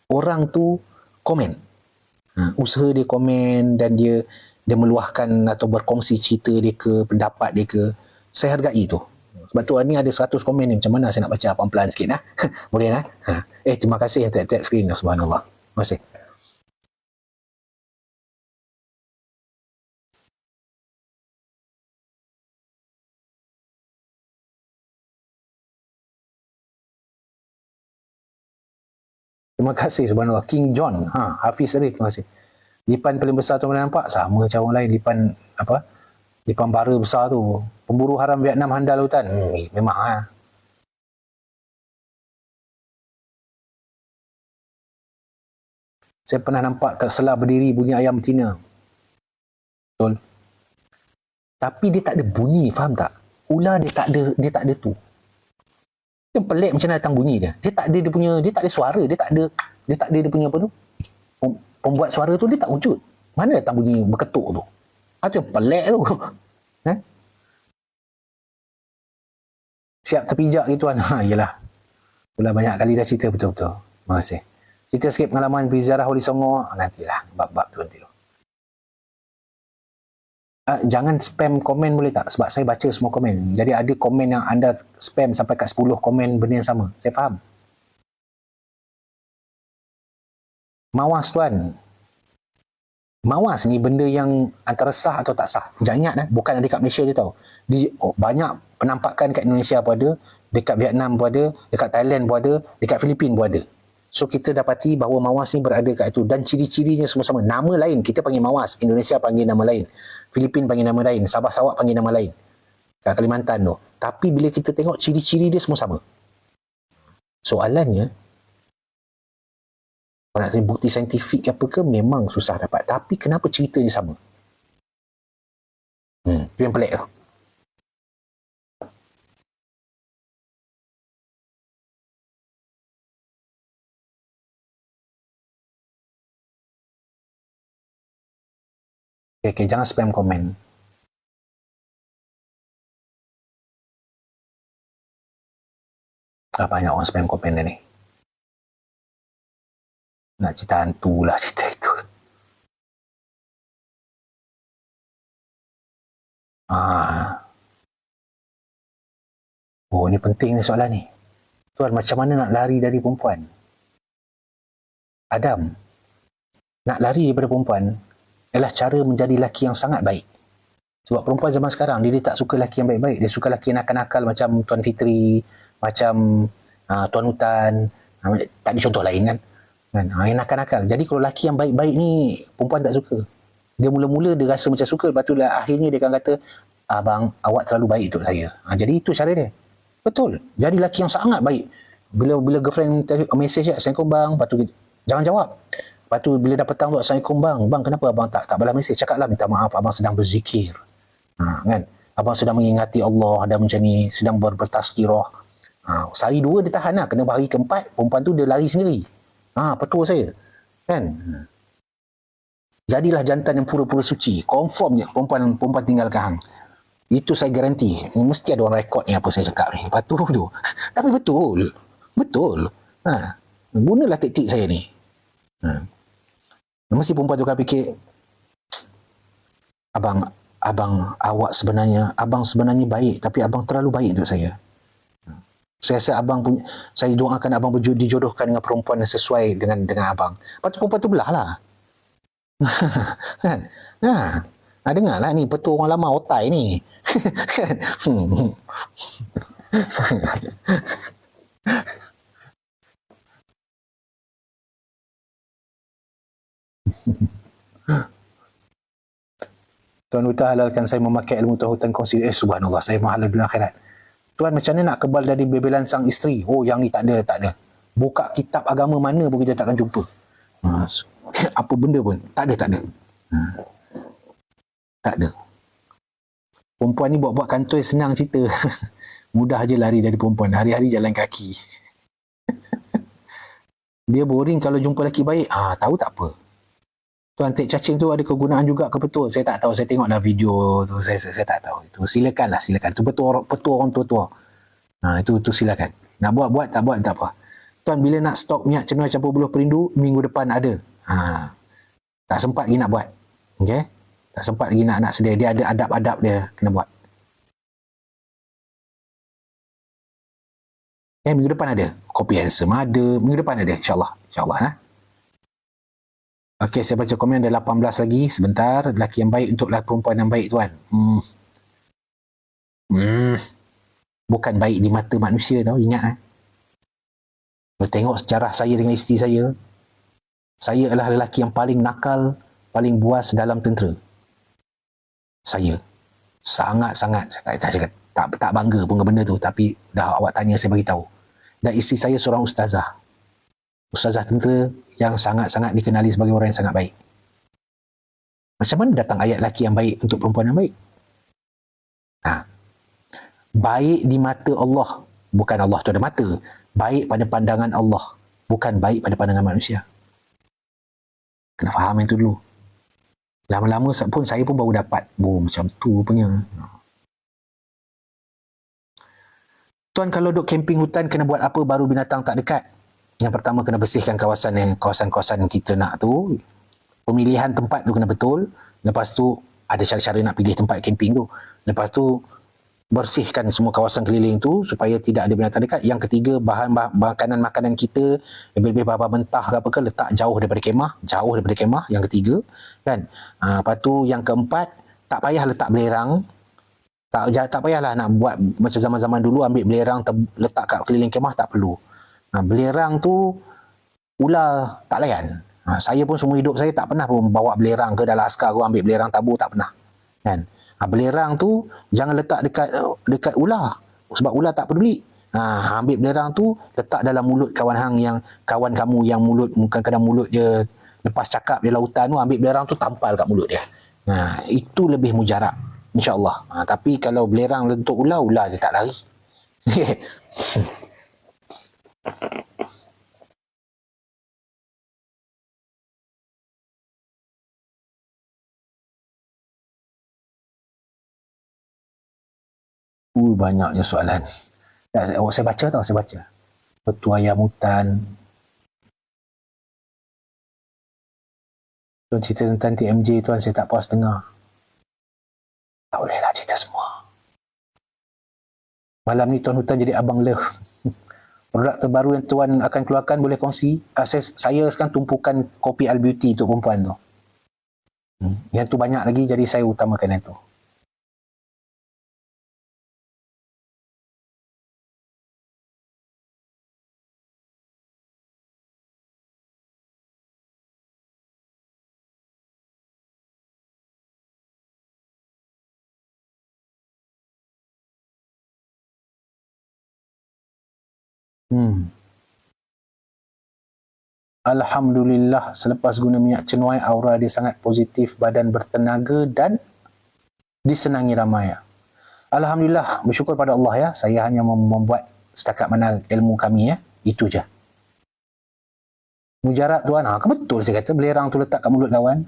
orang tu komen. Usaha dia komen dan dia meluahkan atau berkongsi cerita dia ke, pendapat dia ke. Saya hargai tu. Sebab tu ni ada 100 komen ni. Macam mana saya nak baca pelan-pelan sikit lah. Boleh lah. Terima kasih yang tap skrin. Subhanallah. Terima kasih. Terima kasih, subhanallah. King John. Hafiz tadi, terima kasih. Lipan paling besar tu mana nampak? Sama macam orang lain. Lipan bara besar tu. Pemburu haram Vietnam handal hutan. Memang. Saya pernah nampak terselah berdiri bunyi ayam betina. Betul. Tapi dia tak ada bunyi, faham tak? Ular dia tak ada tu. Yang pelik macam mana datang bunyi dia. Dia tak ada suara, dia tak ada dia punya apa tu? Pembuat suara tu dia tak wujud. Mana datang bunyi berketuk tu? Itu yang pelik tu. Siap terpijak gitu kan. Yalah. Itulah banyak kali dah cerita betul-betul. Terima kasih. Cerita sikit pengalaman pergi ziarah Wali Songo. Nantilah bab-bab tu nanti. Jangan spam komen boleh tak? Sebab saya baca semua komen. Jadi ada komen yang anda spam sampai kat 10 komen benda yang sama. Saya faham. Mawas tuan. Mawas ni benda yang antara sah atau tak sah. Jangan ingat bukan ada kat Malaysia je tau. Banyak penampakan kat Indonesia pun ada, dekat Vietnam pun ada, dekat Thailand pun ada, dekat Filipin pun ada. So kita dapati bahawa mawas ni berada kat itu dan ciri-cirinya semua sama. Nama lain kita panggil mawas, Indonesia panggil nama lain, Filipin panggil nama lain, Sabah Sarawak panggil nama lain. Kat Kalimantan tu. Tapi bila kita tengok ciri-ciri dia semua sama. Soalannya, kalau nak bukti saintifik apa ke memang susah dapat. Tapi kenapa cerita dia sama? Itu yang pelik tu. Okay, jangan spam komen. Banyak orang spam komen dia ni. Nak cerita hantu lah cerita itu. Oh, ni penting ni soalan ni. Tuan, macam mana nak lari dari perempuan? Adam, nak lari daripada perempuan ialah cara menjadi lelaki yang sangat baik. Sebab perempuan zaman sekarang, dia tak suka lelaki yang baik-baik. Dia suka lelaki yang nakal-nakal macam Tuan Fitri, macam Tuan Hutan. Tak ada contoh lain kan? Yang nakal-nakal. Jadi kalau lelaki yang baik-baik ni, perempuan tak suka. Dia mula-mula dia rasa macam suka, lepas tu lah, akhirnya dia akan kata, abang, awak terlalu baik untuk saya. Jadi itu cara dia. Betul. Jadi lelaki yang sangat baik. Bila girlfriend message, Assalamualaikum bang, lepas tu jangan jawab. Lepas tu bila dah petang tu, Assalamualaikum bang, kenapa abang tak balas mesej? Cakaplah minta maaf, abang sedang berzikir. Kan? Abang sedang mengingati Allah, ada macam ni, sedang bertazkirah. Sehari dua dia tahan lah, kena hari keempat, perempuan tu dia lari sendiri. Petua saya. Kan? Jadilah jantan yang pura-pura suci. Confirm je perempuan tinggalkan hang. Itu saya garanti. Mesti ada orang rekod ni apa saya cakap ni. Lepas tu. Tapi betul. Betul. Gunalah taktik saya ni. Mesti perempuan tu akan fikir, abang sebenarnya baik, tapi abang terlalu baik untuk saya. saya rasa abang punya, saya doakan abang dijodohkan dengan perempuan yang sesuai dengan abang. Lepas tu perempuan tu belah lah. Kan? Dengarlah ni petua orang lama otai ni. Kan? Tuan Huta halalkan saya memakai ilmu Tuan Hutan kongsi. Subhanallah, saya mahalal dunia akhirat. Tuan, macam mana nak kebal dari bebelan sang isteri? Oh, yang ni tak ada. Buka kitab agama mana pun kita takkan jumpa. Apa benda pun. Tak ada. Tak ada. Perempuan ni buat kantoi senang cerita. Mudah je lari dari perempuan. Hari-hari jalan kaki. Dia boring kalau jumpa lelaki baik. Tahu tak apa. Tuan, tek cacing tu ada kegunaan juga ke betul? Saya tak tahu. Saya tengoklah video tu. Saya tak tahu. Itu silakanlah. Itu petua orang tua-tua. Itu silakan. Nak buat, tak buat, tak apa. Tuan, bila nak stok minyak cenoi campur buluh perindu, minggu depan ada. Tak sempat lagi nak buat. Okay? Tak sempat lagi nak sedia. Dia ada adab-adab dia kena buat. Minggu depan ada. Kopi handsome ada. Minggu depan ada. InsyaAllah. InsyaAllah. Okey, saya baca komen ada 18 lagi. Sebentar. Lelaki yang baik untuk perempuan yang baik, tuan. Bukan baik di mata manusia tau. Ingat. Kalau tengok sejarah saya dengan isteri saya adalah lelaki yang paling nakal, paling buas dalam tentera. Saya. Sangat-sangat. Saya tak bangga pun benda tu. Tapi dah awak tanya, saya bagi tahu. Dan isteri saya seorang ustazah. Ustazah tentera yang sangat-sangat dikenali sebagai orang yang sangat baik. Macam mana datang ayat lelaki yang baik untuk perempuan yang baik? Baik di mata Allah. Bukan Allah tu ada mata. Baik pada pandangan Allah. Bukan baik pada pandangan manusia. Kena faham yang tu dulu. Lama-lama pun saya pun baru dapat. Macam tu punya. Tuan, kalau duk camping hutan kena buat apa baru binatang tak dekat? Yang pertama, kena bersihkan kawasan kita nak tu. Pemilihan tempat tu kena betul. Lepas tu ada cara-cara nak pilih tempat camping tu. Lepas tu bersihkan semua kawasan keliling tu supaya tidak ada binatang dekat. Yang ketiga, bahan makanan kita, lebih-lebih bahan mentah ke apa ke, letak jauh daripada kemah. Yang ketiga, kan. Lepas tu yang keempat, tak payah letak belerang. Tak payahlah nak buat macam zaman-zaman dulu ambil belerang letak kat keliling kemah, tak perlu. Belerang tu ular tak layan. Saya pun semua hidup saya tak pernah pun bawa belerang ke dalam askar, aku ambil belerang tabur, tak pernah. Kan? Belerang tu jangan letak dekat ular, sebab ular tak peduli. Ambil belerang tu letak dalam mulut kawan kamu yang kadang mulut dia lepas cakap di lautan tu, ambil belerang tu tampal kat mulut dia. Itu lebih mujarab, insya-Allah. Tapi kalau belerang lentuk ular dia tak lari. Banyaknya soalan. Saya baca. Petua ayam hutan. Tuan cerita tentang TMJ, tuan, saya tak puas dengar. Tak bolehlah cerita semua. Malam ni Tuan Hutan jadi abang love. Produk terbaru yang tuan akan keluarkan boleh kongsi? Saya sekarang tumpukan kopi Al Beauty untuk perempuan tu. Yang tu banyak lagi, jadi saya utamakan yang tu. Alhamdulillah, selepas guna minyak cenuai, aura dia sangat positif, badan bertenaga dan disenangi ramai. Alhamdulillah, bersyukur pada Allah ya. Saya hanya membuat setakat mana ilmu kami ya. Itu je. Mujarab tuan, betul saya kata belerang tu letak kat mulut kawan.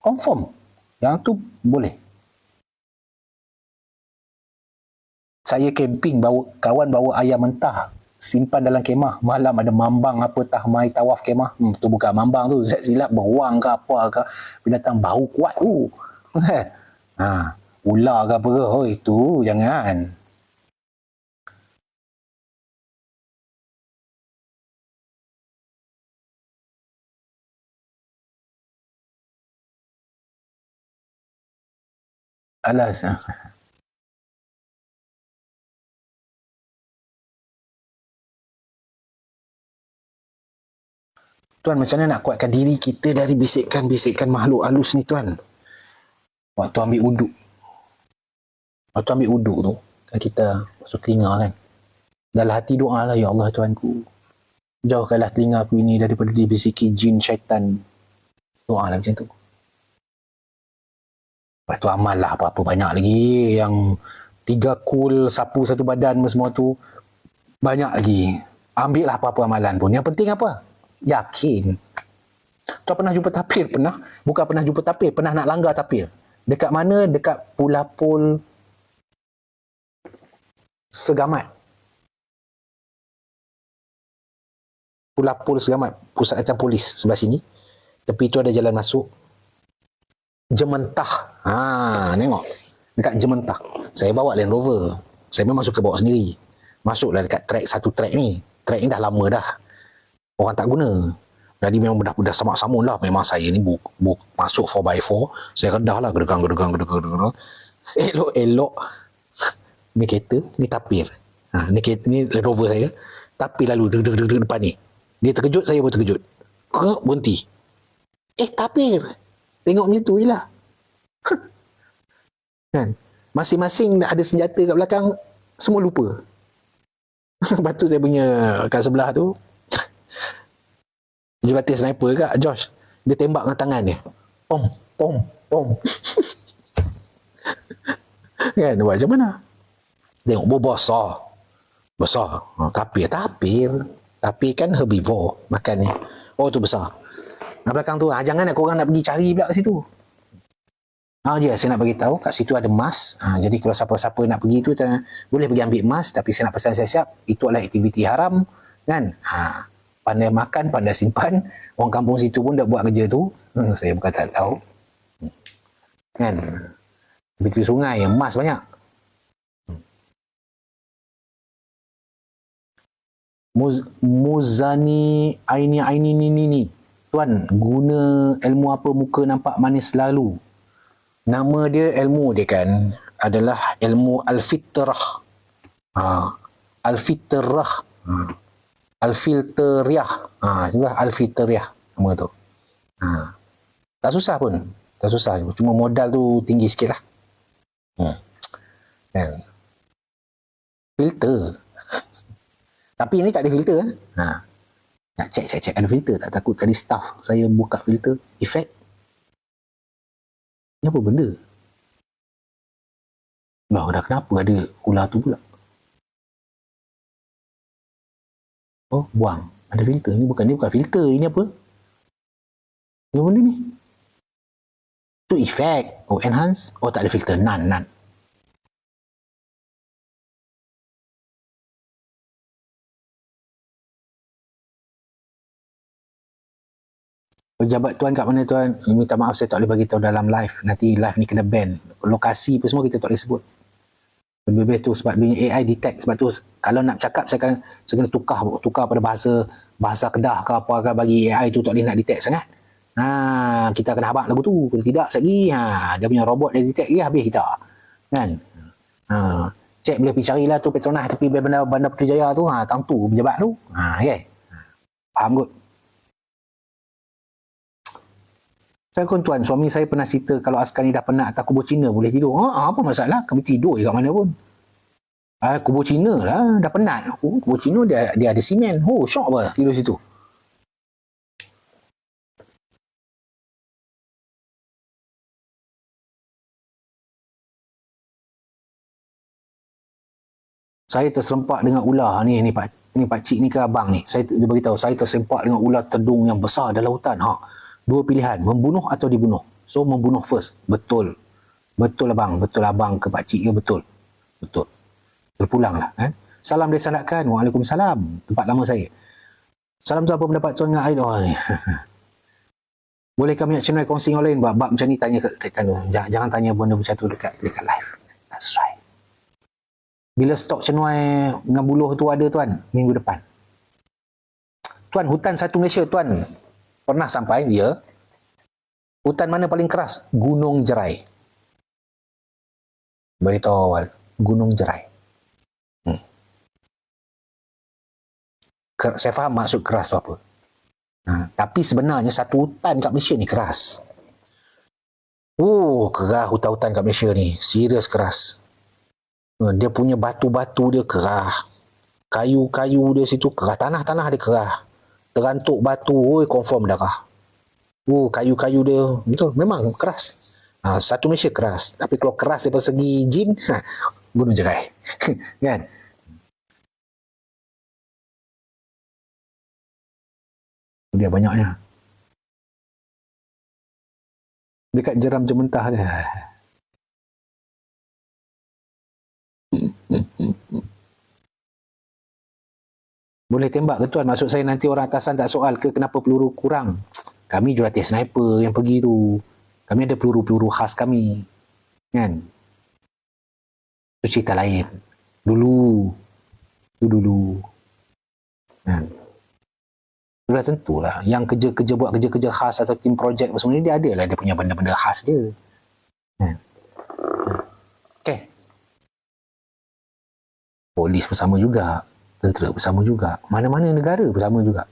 Confirm. Yang tu boleh. Saya camping, kawan bawa ayam mentah, simpan dalam kemah. Malam ada mambang apa mai tawaf kemah. Tu bukan mambang tu, silap beruang ke apa ke. Binatang bau kuat tu. Ular ke apa ke. Itu jangan. Alas. Tuan, macam mana nak kuatkan diri kita dari bisikan-bisikan makhluk halus ni, Tuan? Waktu ambil uduk. Waktu ambil uduk tu, kan kita masuk telinga kan. Dalam hati doa lah, ya Allah Tuanku, jauhkanlah telinga aku ini daripada dibisiki jin syaitan. Doa lah macam tu. Lepas tu amal lah apa-apa banyak lagi. Yang 3 kul, sapu satu badan semua tu. Banyak lagi. Ambil lah apa-apa amalan pun. Yang penting apa? Yakin. Tuan pernah jumpa tapir? Pernah. Bukan pernah jumpa tapir, pernah nak langgar tapir. Dekat mana? Dekat Pulapul Segamat. Pulapul Segamat, pusat latihan polis sebelah sini. Tepi tu ada jalan masuk. Jementah. Tengok. Dekat Jementah. Saya bawa Land Rover. Saya memang suka bawa sendiri. Masuklah dekat track, satu track ni. Track ni dah lama dah. Orang tak guna. Jadi memang dah samak-samun lah. Memang saya ni masuk 4x4. Saya redah lah. Gedegang. Elok. Ni kereta, ni tapir. Ni kereta, ni Land Rover saya. Tapir lalu depan ni. Dia terkejut, saya pun terkejut. Berhenti. Tapir. Tengok macam tu je lah. Kan? Masing-masing ada senjata kat belakang, semua lupa. Lepas tu saya punya kat sebelah tu, jurulatih sniper kat Josh, dia tembak dengan tangan dia. Pom. Kan, buat macam mana? Tengok, besar. Tapir kan herbivore makannya. Tu besar. Kat belakang tu, jangan korang nak pergi cari pula kat situ. Saya nak bagi tahu kat situ ada emas. Jadi kalau siapa-siapa nak pergi tu, boleh pergi ambil emas. Tapi saya nak pesan siap-siap, itu adalah aktiviti haram. Kan? Pandai makan, pandai simpan. Orang kampung situ pun dah buat kerja tu. Saya bukan tak tahu. Kan? Tepi sungai, emas banyak. Muzani Aini ni. Tuan, guna ilmu apa muka nampak manis selalu? Nama dia, ilmu dia kan adalah ilmu Al-Fitrah. Al-Fitrah. Al-Filteriah. Itulah Al-Fitriah nama tu. Tak susah pun. Tak susah. Cuma modal tu tinggi sikit lah. Filter. Tapi ini tak ada filter kan? Nak cek ada filter tak? Takut tadi staff saya buka filter efek. Ni apa benda? Dah kenapa ada ular tu pula? Buang. Ada filter. Ni bukan filter. Ini apa? Ni benda ni? Tu efek. Enhance. Tak ada filter. None. Pejabat tuan kat mana tuan? Minta maaf saya tak boleh bagi tahu dalam live. Nanti live ni kena ban. Lokasi apa semua kita tak boleh sebut. Lebih-lebih tu sebab dunia AI detect. Sebab tu kalau nak cakap saya kena tukar pada bahasa Kedah ke apa ke, bagi AI tu tak boleh nak detect sangat. Kita kena habaq lagu tu. Kalau tidak sekali dia punya robot dia detect dia, habis kita. Kan? Cek boleh pergi carilah tu Petronas tepi Bandar Putrajaya tu. Tang tu pejabat tu. Okay. Faham kot? Saya kon tuan, suami saya pernah cerita kalau askar ni dah penat atas kubur Cina boleh tidur. Apa masalah? Kami tidur je kat mana pun. Kubur Cina lah, dah penat. Kubur Cina dia ada simen. Syok apa tidur situ. Saya terserempak dengan ular ni pak cik ni ke abang ni. Dia beritahu saya terserempak dengan ular tedung yang besar dalam hutan. Dua pilihan, membunuh atau dibunuh. So membunuh first. Betul abang ke pak cik ke betul. Terpulanglah kan. Salam dari Sandakan. Waalaikumsalam. Tempat lama saya. Salam tu apa pendapat tuan dengan Aidor ni? Boleh kami nak channel kongsi online bab macam ni tanya kat channel. Jangan tanya benda macam tu dekat live. Tak sesuai. Bila stok cenui dengan buluh tu ada tuan, minggu depan. Tuan, hutan satu Malaysia tuan pernah sampai dia. Hutan mana paling keras? Gunung Jerai. Beritahu awal, Gunung Jerai. Saya faham maksud keras tu apa. Tapi sebenarnya satu hutan kat Malaysia ni keras. Keras hutan-hutan kat Malaysia ni. Serius keras. Dia punya batu-batu dia keras. Kayu-kayu dia situ keras. Tanah-tanah dia keras. Terantuk batu, confirm darah. Kayu-kayu dia, betul, memang keras. Satu Malaysia keras. Tapi kalau keras daripada segi jin, Gunung Jerai. Kan? Dia banyaknya. Dekat jeram jementah dia. Boleh tembak ke tuan? Maksud saya nanti orang atasan tak soal ke kenapa peluru kurang? Kami jurulatih sniper yang pergi tu. Kami ada peluru-peluru khas kami. Kan? Itu cerita lain. Dulu. Kan? Sudah tentulah. Yang kerja-kerja buat kerja-kerja khas atau tim projek semua ni, dia ada lah. Dia punya benda-benda khas dia. Kan? Okay. Polis bersama juga. Tentera bersama juga. Mana-mana negara bersama juga.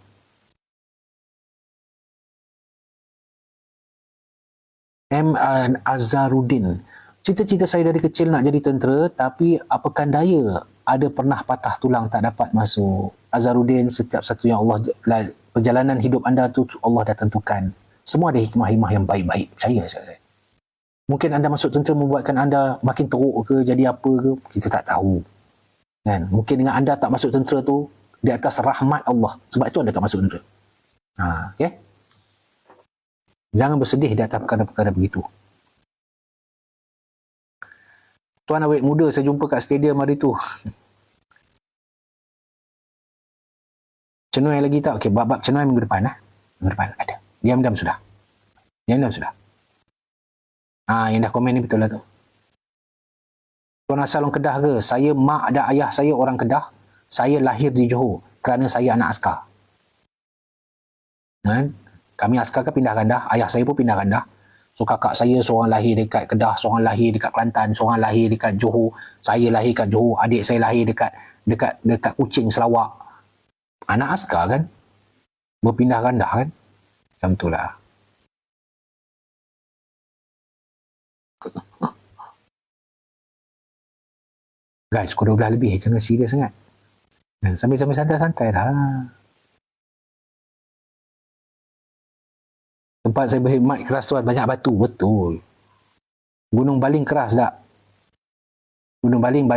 M. Azharuddin. Cita-cita saya dari kecil nak jadi tentera, tapi apakan daya, ada pernah patah tulang tak dapat masuk. Azharuddin, setiap satu yang Allah, perjalanan hidup anda tu Allah dah tentukan. Semua ada hikmah-hikmah yang baik-baik. Percayalah saya. Mungkin anda masuk tentera membuatkan anda makin teruk ke, jadi apa ke, kita tak tahu. Kan? Mungkin dengan anda tak masuk tentera tu di atas rahmat Allah. Sebab itu anda tak masuk tentera. Okay? Jangan bersedih di atas perkara-perkara begitu. Tuan awet muda saya jumpa kat stadium hari tu. Cenoi lagi tak? Okey, bab-bab cenoi minggu depan lah. Minggu depan ada. Diam-diam sudah. Yang dah komen ni betul lah tu. Tuan asal orang Kedah ke? Saya mak dan ayah saya orang Kedah. Saya lahir di Johor kerana saya anak askar. Kan? Kami askar kan pindah Kedah. Ayah saya pun pindah Kedah. So kakak saya seorang lahir dekat Kedah, seorang lahir dekat Kelantan, seorang lahir dekat Johor. Saya lahir dekat Johor, adik saya lahir dekat Kuching, Sarawak. Anak askar kan? Berpindah Kedah kan? Macam itulah. Guys, pukul 12 lebih. Jangan serius sangat. Sambil-sambil santai-santai dah. Tempat saya berkhidmat keras tuan, banyak batu. Betul. Gunung Baling keras tak? Gunung Baling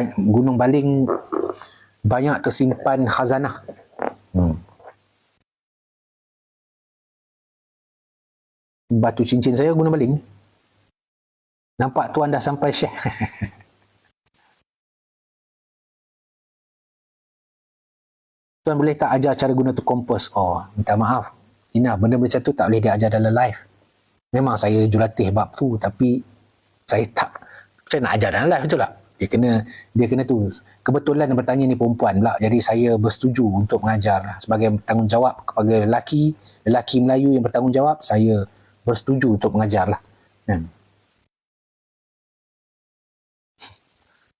banyak tersimpan khazanah. Batu cincin saya Gunung Baling. Nampak tuan dah sampai Syekh. Tuan boleh tak ajar cara guna tu kompos? Minta maaf. Ina, benda macam tu tak boleh diajar dalam live. Memang saya jurulatih bab tu, tapi saya nak ajar dalam live, betul tak? Dia kena tu. Kebetulan yang bertanya ni perempuan pula, jadi saya bersetuju untuk mengajar sebagai tanggungjawab kepada lelaki Melayu yang bertanggungjawab, saya bersetuju untuk mengajar lah.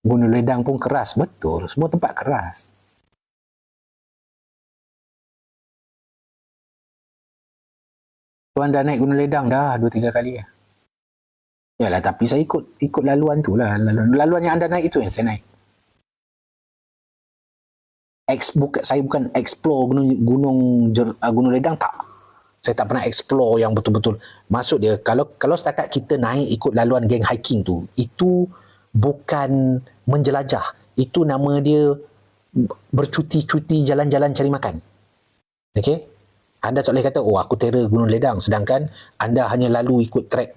Gunung Ledang pun keras, betul. Semua tempat keras. Tuan dah naik Gunung Ledang dah 2-3 kali. Yalah, tapi saya ikut laluan tu lah. Laluan yang anda naik itu yang saya naik. Saya bukan explore Gunung Ledang, tak. Saya tak pernah explore yang betul-betul. Maksud dia, kalau setakat kita naik ikut laluan geng hiking tu, itu bukan menjelajah. Itu nama dia bercuti-cuti jalan-jalan cari makan. Okey? Anda tak boleh kata, aku terror Gunung Ledang, sedangkan anda hanya lalu ikut track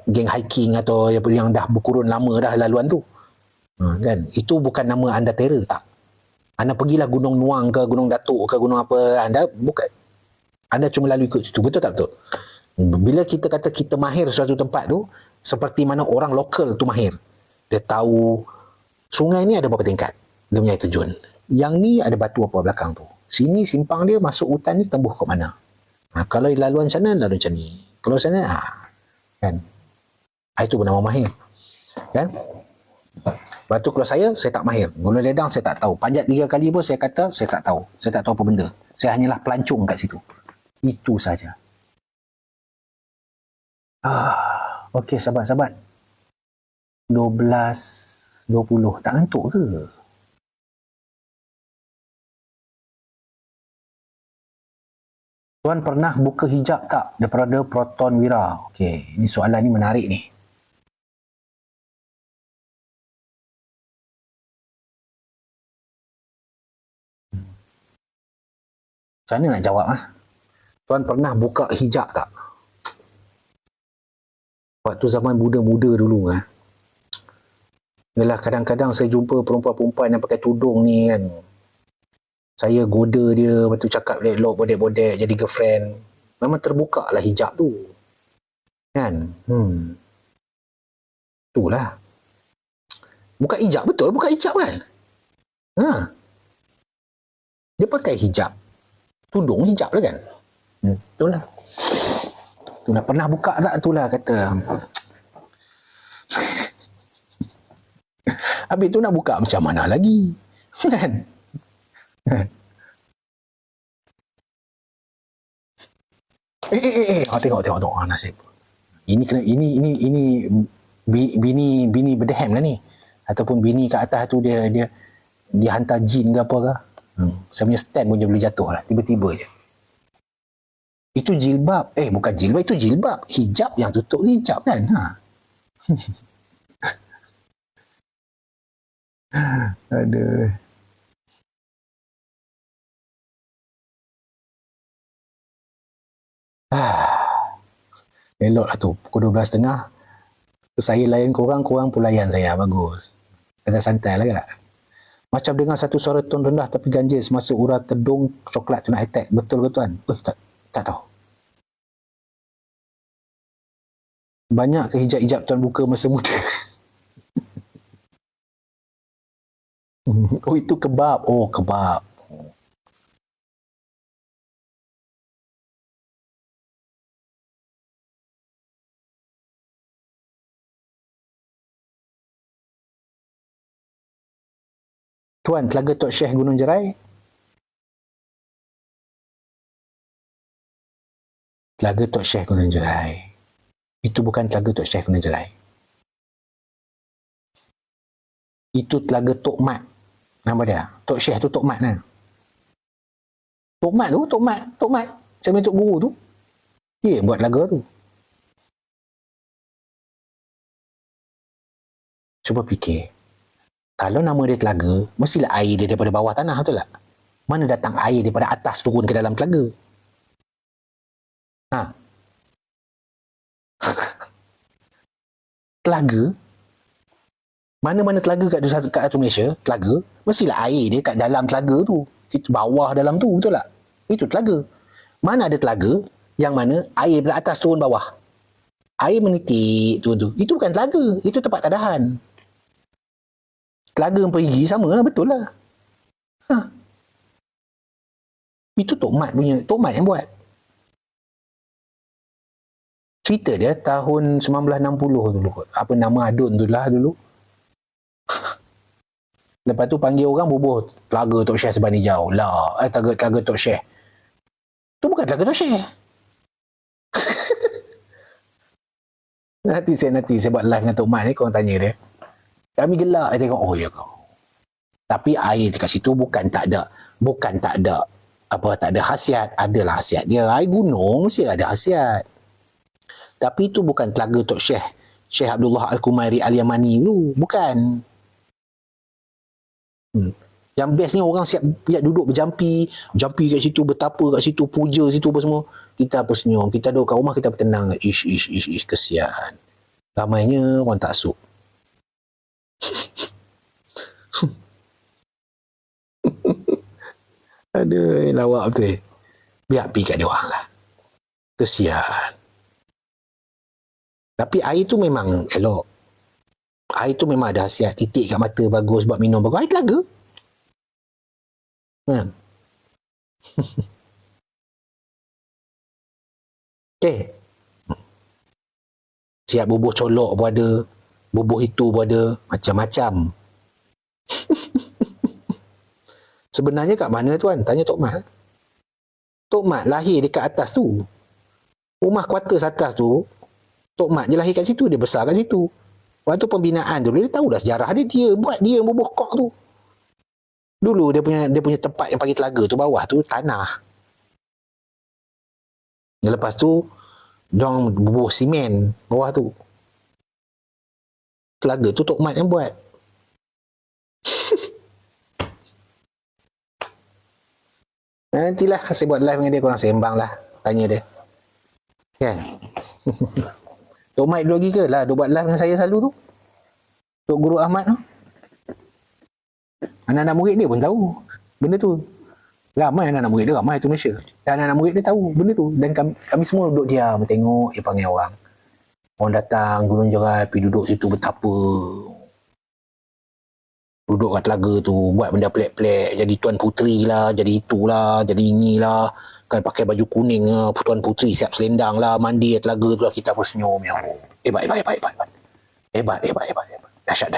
geng hiking atau yang dah berkurun lama dah laluan tu. Kan? Itu bukan nama anda terror, tak. Anda pergilah Gunung Nuang ke Gunung Datuk ke gunung apa, anda cuma lalu ikut itu, betul tak betul? Bila kita kata kita mahir suatu tempat tu, seperti mana orang lokal tu mahir. Dia tahu sungai ni ada berapa tingkat, dia punya terjun. Yang ni ada batu apa belakang tu. Sini simpang dia masuk hutan ni tembus ke mana. Kalau laluan sana, lalu macam ni. Kalau sana, Kan? Itu bernama mahir. Kan? Lepas tu kalau saya tak mahir. Gula ledang saya tak tahu. Panjat 3 kali pun saya kata saya tak tahu. Saya tak tahu apa benda. Saya hanyalah pelancong kat situ. Itu saja. Okey sahabat-sahabat. 12.20. Tak ngantuk ke? Tuan pernah buka hijab tak daripada Proton Wira? Okey, ini soalan ni menarik ni. Macam mana nak jawab? Tuan pernah buka hijab tak? Waktu zaman muda-muda dulu. Yalah, kadang-kadang saya jumpa perempuan-perempuan yang pakai tudung ni kan. Saya goda dia, lepas tu cakap elok bodek-bodek jadi girlfriend. Memang terbuka lah hijab tu. Kan? Itulah. Buka hijab, betul buka hijab kan? Dia pakai hijab. Tudung hijab lah kan? Itulah. Itulah. Pernah buka tak? Itulah kata. Habis tu nak buka macam mana lagi? Kan? Tengok nasib. Ini kena ini bini berdeham lah ni. Ataupun bini kat atas tu dia hantar jin ke apa ke. Saya punya stand pun dia boleh jatuh lah tiba-tiba je. Itu jilbab. Bukan jilbab, itu jilbab. Hijab yang tutup hijab kan. Aduh. Elok lah tu. Pukul 12.30 saya layan korang pun layan saya. Bagus. Santai-santai lah kan. Macam dengar satu suara ton rendah tapi ganjil semasa urat tedung coklat tu nak attack. Betul ke tuan? Tak tahu. Banyak ke hijab-hijab tuan buka masa muda? Itu kebab. Kebab. Tuan, Telaga Tok Syekh Gunung Jerai? Telaga Tok Syekh Gunung Jerai. Itu bukan Telaga Tok Syekh Gunung Jerai. Itu Telaga Tok Mat. Nama dia. Tok Syekh tu Tok Mat kan? Tok Mat. Macam Tok Guru tu. Dia buat telaga tu. Cuba fikir. Kalau nama dia telaga, mestilah air dia daripada bawah tanah, betul tak? Mana datang air daripada atas turun ke dalam telaga? Telaga, mana-mana telaga kat atas Malaysia, telaga, mestilah air dia kat dalam telaga tu. Bawah dalam tu, betul tak? Itu telaga. Mana ada telaga yang mana air daripada atas turun bawah? Air menitik tu. Itu bukan telaga, itu tempat tadahan. Telaga perigi sama lah, betul lah. Itu Tok Mat punya, Tok Mat yang buat. Cerita dia tahun 1960 dulu kot. Apa nama adun tu lah dulu. Lepas tu panggil orang bubuh Telaga Tok Syekh Seban Hijau. Telaga Tok Syekh. Tu bukan Telaga Tok Syekh. Nanti saya buat live dengan Tok Mat ni, korang tanya dia. Kami gelak tengok, ya kau. Tapi air dekat situ bukan tak ada khasiat. Adalah khasiat dia. Air gunung mesti ada khasiat. Tapi itu bukan Telaga Tok Syekh Abdullah Al-Kumairi Al-Yamani tu. Bukan. Yang bestnya orang siap duduk berjampi kat situ, bertapa kat situ, puja situ apa semua. Kita apa senyum. Kita duduk kat rumah, kita bertenang. Ish, kesian. Ramainya orang tak sup. Aduh, lawak betul. Biar pergi kat dia orang lah. Kesian. Tapi air tu memang elok. Air tu memang ada khasiat. Titik kat mata bagus, buat minum bagus. Air telaga. Okay. Siap bubuh colok pun ada, bubuh itu pun ada, macam-macam. Sebenarnya kat mana tuan? Tanya Tok Mat. Tok Mat lahir dekat atas tu. Rumah kuartus atas tu, Tok Mat je lahir kat situ, dia besar kat situ. Waktu pembinaan dulu, dia tahu dah sejarah dia buat dia bubuh kok tu. Dulu dia punya tempat yang panggil telaga tu, bawah tu tanah. Lepas tu, diorang bubuh simen bawah tu. Telaga tu Tok Mat yang buat. Nantilah saya buat live dengan dia, korang sembang lah, tanya dia kan. Tok Mat dulu lagi ke lah, dia buat live dengan saya selalu tu, Tok Guru Ahmad tu. Anak-anak murid dia pun tahu benda tu. Ramai anak-anak murid dia, ramai tu Malaysia, dan anak-anak murid dia tahu benda tu. Dan kami semua duduk diam tengok dia panggil orang datang Gunung Jerai, pergi duduk situ betapa. Duduk kat telaga tu, buat benda pelik-pelik, jadi Tuan Puteri lah, jadi itulah, jadi inilah, kan pakai baju kuning, Tuan Puteri siap selendang lah, mandi kat telaga tu lah, kita pun senyum, ya Allah. Hebat. Dahsyat.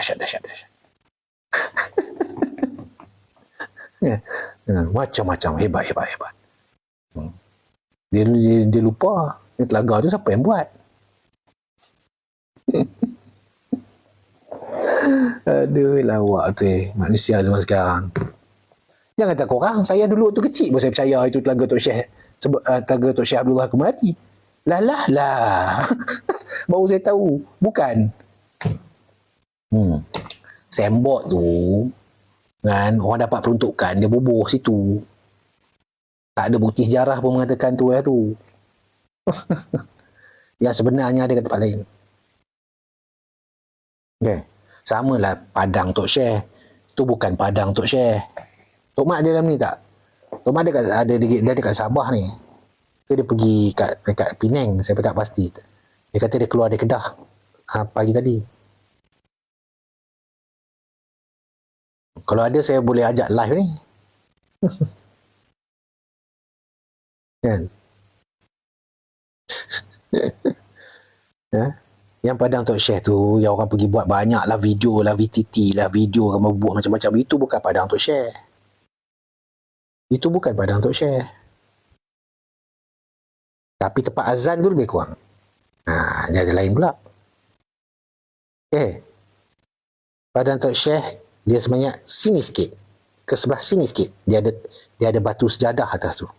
Macam-macam, hebat. Dia lupa, telaga tu siapa yang buat? Aduh, lawak tu manusia zaman sekarang. Jangan kata korang, saya dulu tu kecil pun saya percaya itu telaga Tok Syekh, telaga Tok Syekh Abdullah Kumari. Lah. Baru saya tahu, bukan. Sembot tu kan, orang dapat peruntukan, dia bubuh situ. Tak ada bukti sejarah pun mengatakan tu tu. Yang sebenarnya ada kat tempat lain. Okay. Sama lah padang Tok Syekh. Tu bukan padang Tok Syekh. Tok Mat ada dalam ni tak? Tok Mat dia dekat Sabah ni. Ke dia pergi kat Penang, saya pun tak pasti. Dia kata dia keluar dari Kedah pagi tadi. Kalau ada saya boleh ajak live ni. Kan? Yang padang Tok Syekh tu, yang orang pergi buat banyak lah video lah, VTT lah, video kan bubuh macam-macam. Itu bukan padang Tok Syekh. Itu bukan padang Tok Syekh. Tapi tempat azan tu lebih kurang. Dia ada lain pula. Padang Tok Syekh, dia sebenarnya sini sikit. Ke sebelah sini sikit. Dia ada batu sejadah atas tu.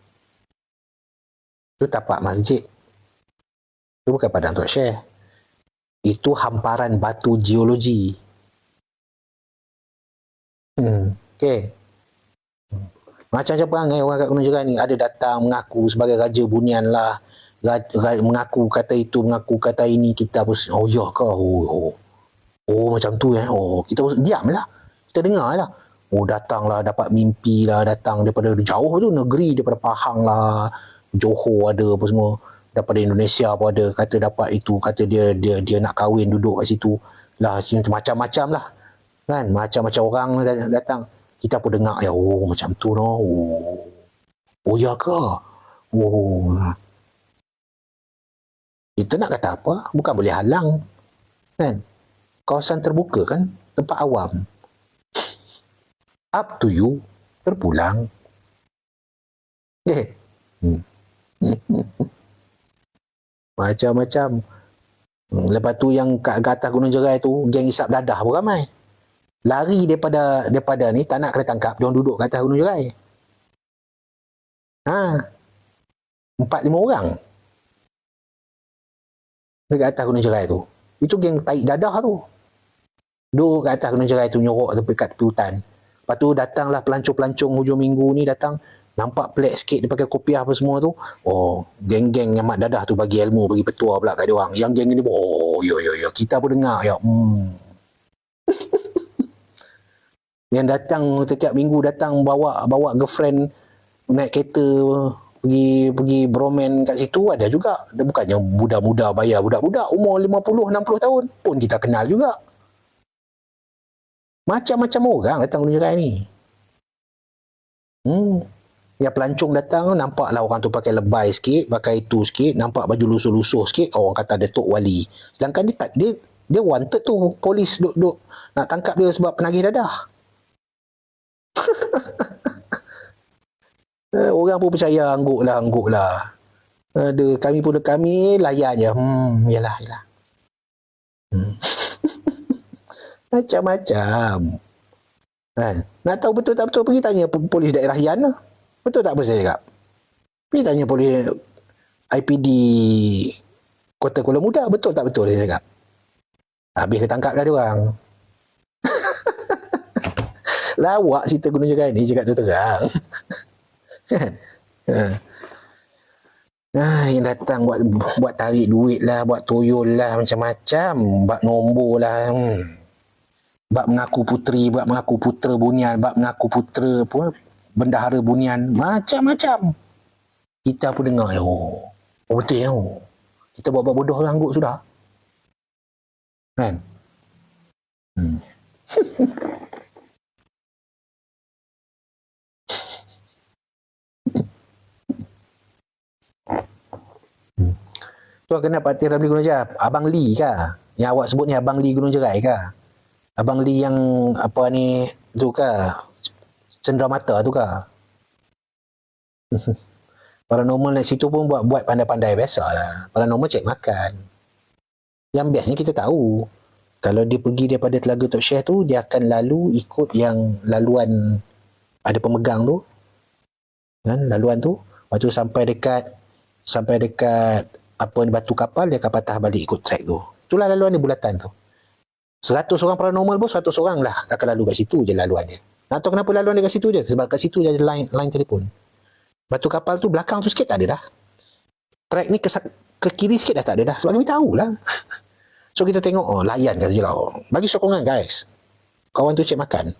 Itu tapak masjid. Itu bukan padang Tok Syekh. Itu hamparan batu geologi. Macam perangai orang kat Gunung Jerai ni, ada datang mengaku sebagai raja bunian lah, mengaku kata itu, mengaku kata ini. Kita pun ya ke? Macam tu kita pun diam lah, kita dengar lah. Datang lah, dapat mimpi lah, datang daripada jauh tu negeri, daripada Pahang lah, Johor ada apa semua, daripada Indonesia pun ada, kata dapat itu, kata dia nak kahwin duduk kat situ lah, macam-macam lah kan, macam-macam orang datang. Kita pun dengar macam tu no. Ya ke? Kita nak kata apa? Bukan boleh halang kan, kawasan terbuka kan, tempat awam. Up to you, terpulang. Macam-macam. Lepas tu yang kat atas Gunung Jerai tu, geng isap dadah pun ramai. Lari daripada ni, tak nak kena tangkap, diorang duduk kat atas Gunung Jerai. 4-5 orang dekat atas Gunung Jerai tu. Itu geng taik dadah tu. Duduk kat atas Gunung Jerai tu, nyorok dekat tepi hutan. Lepas tu datanglah pelancong-pelancong hujung minggu ni datang. Nampak pelik sikit, dia pakai kopiah apa semua tu. Geng-geng yang mat dadah tu bagi ilmu, bagi petua pula kat dia orang. Yang geng ni, ya, kita pun dengar yang datang setiap minggu datang bawa girlfriend naik kereta pergi bromen kat situ ada juga. Dia bukannya muda-muda bayar, budak-budak umur 50-60 tahun pun kita kenal juga. Macam-macam orang datang Gunung Jerai ni. Yang pelancong datang nampaklah orang tu pakai lebay sikit, pakai itu sikit, nampak baju lusuh-lusuh sikit, orang kata Datuk Wali. Sedangkan dia wanted tu, polis duk nak tangkap dia sebab penagih dadah. Orang pun percaya, angguk lah. Kami layan je. Yalah. Macam-macam. Kan? Nak tahu betul tak betul, pergi tanya polis daerah Yan lah. Betul tak apa saya cakap? Pergi tanya polis IPD Kota Kuala Muda, betul tak betul saya cakap? Habis ketangkap dah dia orang. Lawak cerita Gunung Jerai ni cakap terang. Kan? Yang datang buat tarik duit lah, buat toyol lah, macam-macam, buat nombor lah. Bab mengaku puteri, bab mengaku putera bunian, bab mengaku putera apa, bendahara bunian, macam-macam. Kita pun dengar, betul ya. Kita buat bodoh lah, angguk sudah. Kan? Tuan kenal Pak Ramli Gunung Jerai? Abang Lee kah? Yang awak sebut ni Abang Lee Gunung Jerai kah? Abang Lee yang apa ni tu kah? Cenderamata tu kah? Paranormal net situ pun buat pandai-pandai biasalah. Paranormal cek makan. Yang biasanya kita tahu, kalau dia pergi daripada Telaga Tok Syekh tu, dia akan lalu ikut yang laluan ada pemegang tu. Kan? Laluan tu. Lepas tu sampai dekat apa ni, batu kapal, dia akan patah balik ikut track tu. Itulah laluan dia bulatan tu. 100 orang paranormal pun 100 orang lah akan lalu kat situ je laluan dia. Nak tahu kenapa laluan dia kat situ je? Sebab kat situ je ada line telefon. Batu kapal tu belakang tu sikit tak ada dah. Track ni ke kiri sikit dah tak ada dah. Sebab kami tahulah. So kita tengok, layan kata je lah. Bagi sokongan guys. Kawan tu cek makan.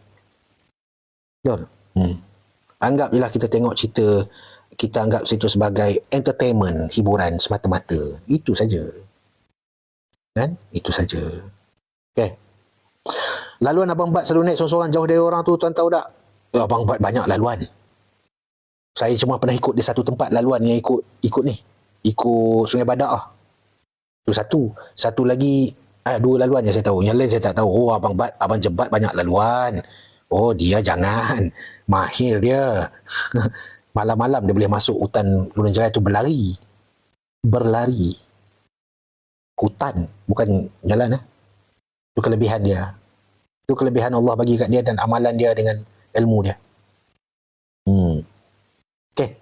Betul? Anggap je lah kita tengok cerita, kita anggap situ sebagai entertainment, hiburan semata-mata. Itu saja. Kan? Itu saja. Okay. Laluan Abang Bat selalu naik sorang-sorang jauh dari orang tu, tuan tahu tak? Abang Bat banyak laluan. Saya cuma pernah ikut di satu tempat laluan yang ikut ni. Ikut Sungai Badak lah. Itu satu. Satu lagi, 2 laluan yang saya tahu. Yang lain saya tak tahu. Abang Jebat banyak laluan. Dia jangan. Mahir dia. Malam-malam dia boleh masuk hutan Gunung Jerai tu berlari. Hutan, bukan jalan. Itu kelebihan dia. Itu kelebihan Allah bagi kat dia dan amalan dia dengan ilmu dia. Okay.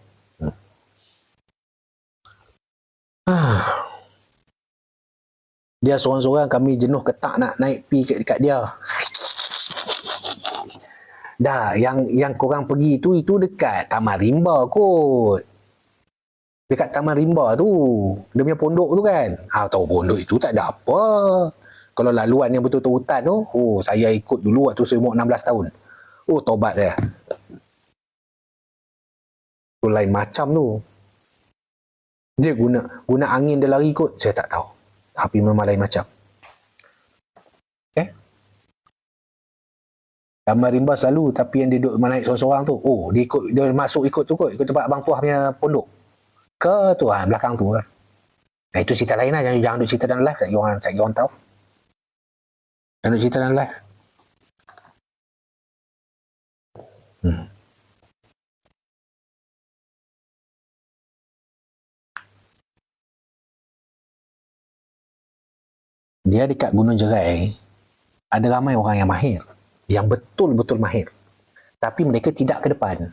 Dia seorang-seorang, kami jenuh ketak nak naik pi dekat dia. Dah, yang korang pergi itu dekat Taman Rimba kot. Dekat Taman Rimba tu. Dia punya pondok tu kan. Tahu pondok itu tak ada apa. Kalau laluan yang betul-betul hutan tu, saya ikut dulu waktu saya umur 16 tahun. Tobat saya. Tu lain macam tu. Dia guna angin dia lari kot, saya tak tahu. Tapi memang lain macam. Okay? Taman Rimba selalu, tapi yang dia duduk naik seorang-seorang tu, dia masuk ikut tu kot, ikut tempat Abang Tuah punya pondok. Ke tu belakang tu kan. Itu cerita lain lah, jangan duduk cerita dalam live, tak orang tahu. Jangan duduk cerita dalam live. Dia dekat Gunung Jerai, ada ramai orang yang mahir, yang betul-betul mahir. Tapi mereka tidak ke depan.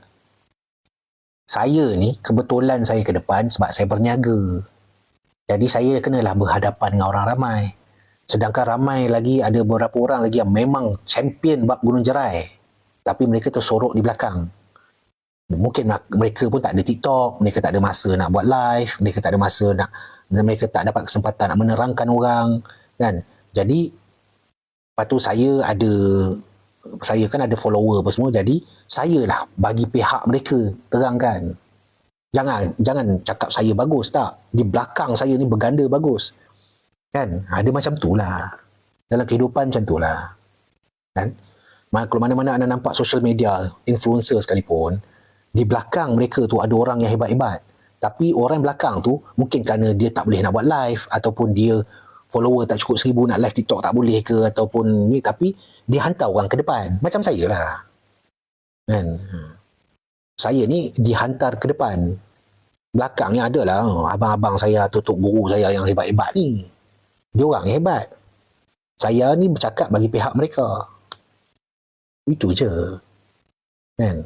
Saya ni, kebetulan saya ke depan sebab saya berniaga. Jadi saya kenalah berhadapan dengan orang ramai. Sedangkan ramai lagi, ada beberapa orang lagi yang memang champion bab Gunung Jerai. Tapi mereka tersorok di belakang. Mungkin mereka pun tak ada TikTok, mereka tak ada masa nak buat live, mereka tak ada masa mereka tak dapat kesempatan nak menerangkan orang. Kan? Jadi, lepas tu saya kan ada follower apa semua, jadi saya lah bagi pihak mereka terangkan. Jangan cakap saya bagus, tak. Di belakang saya ni berganda bagus. Kan? Ada macam tu lah. Dalam kehidupan macam tu lah. Kan? Kalau mana-mana anda nampak social media, influencer sekalipun, di belakang mereka tu ada orang yang hebat-hebat. Tapi orang belakang tu mungkin kerana dia tak boleh nak buat live, ataupun dia follower tak cukup 1,000 nak live TikTok tak boleh ke, ataupun ni, tapi dia hantar orang ke depan. Macam saya lah. Kan? Saya ni dihantar ke depan. Belakangnya adalah abang-abang saya, tutup guru saya yang hebat-hebat ni. Dia orang yang hebat. Saya ni bercakap bagi pihak mereka. Itu je. Kan?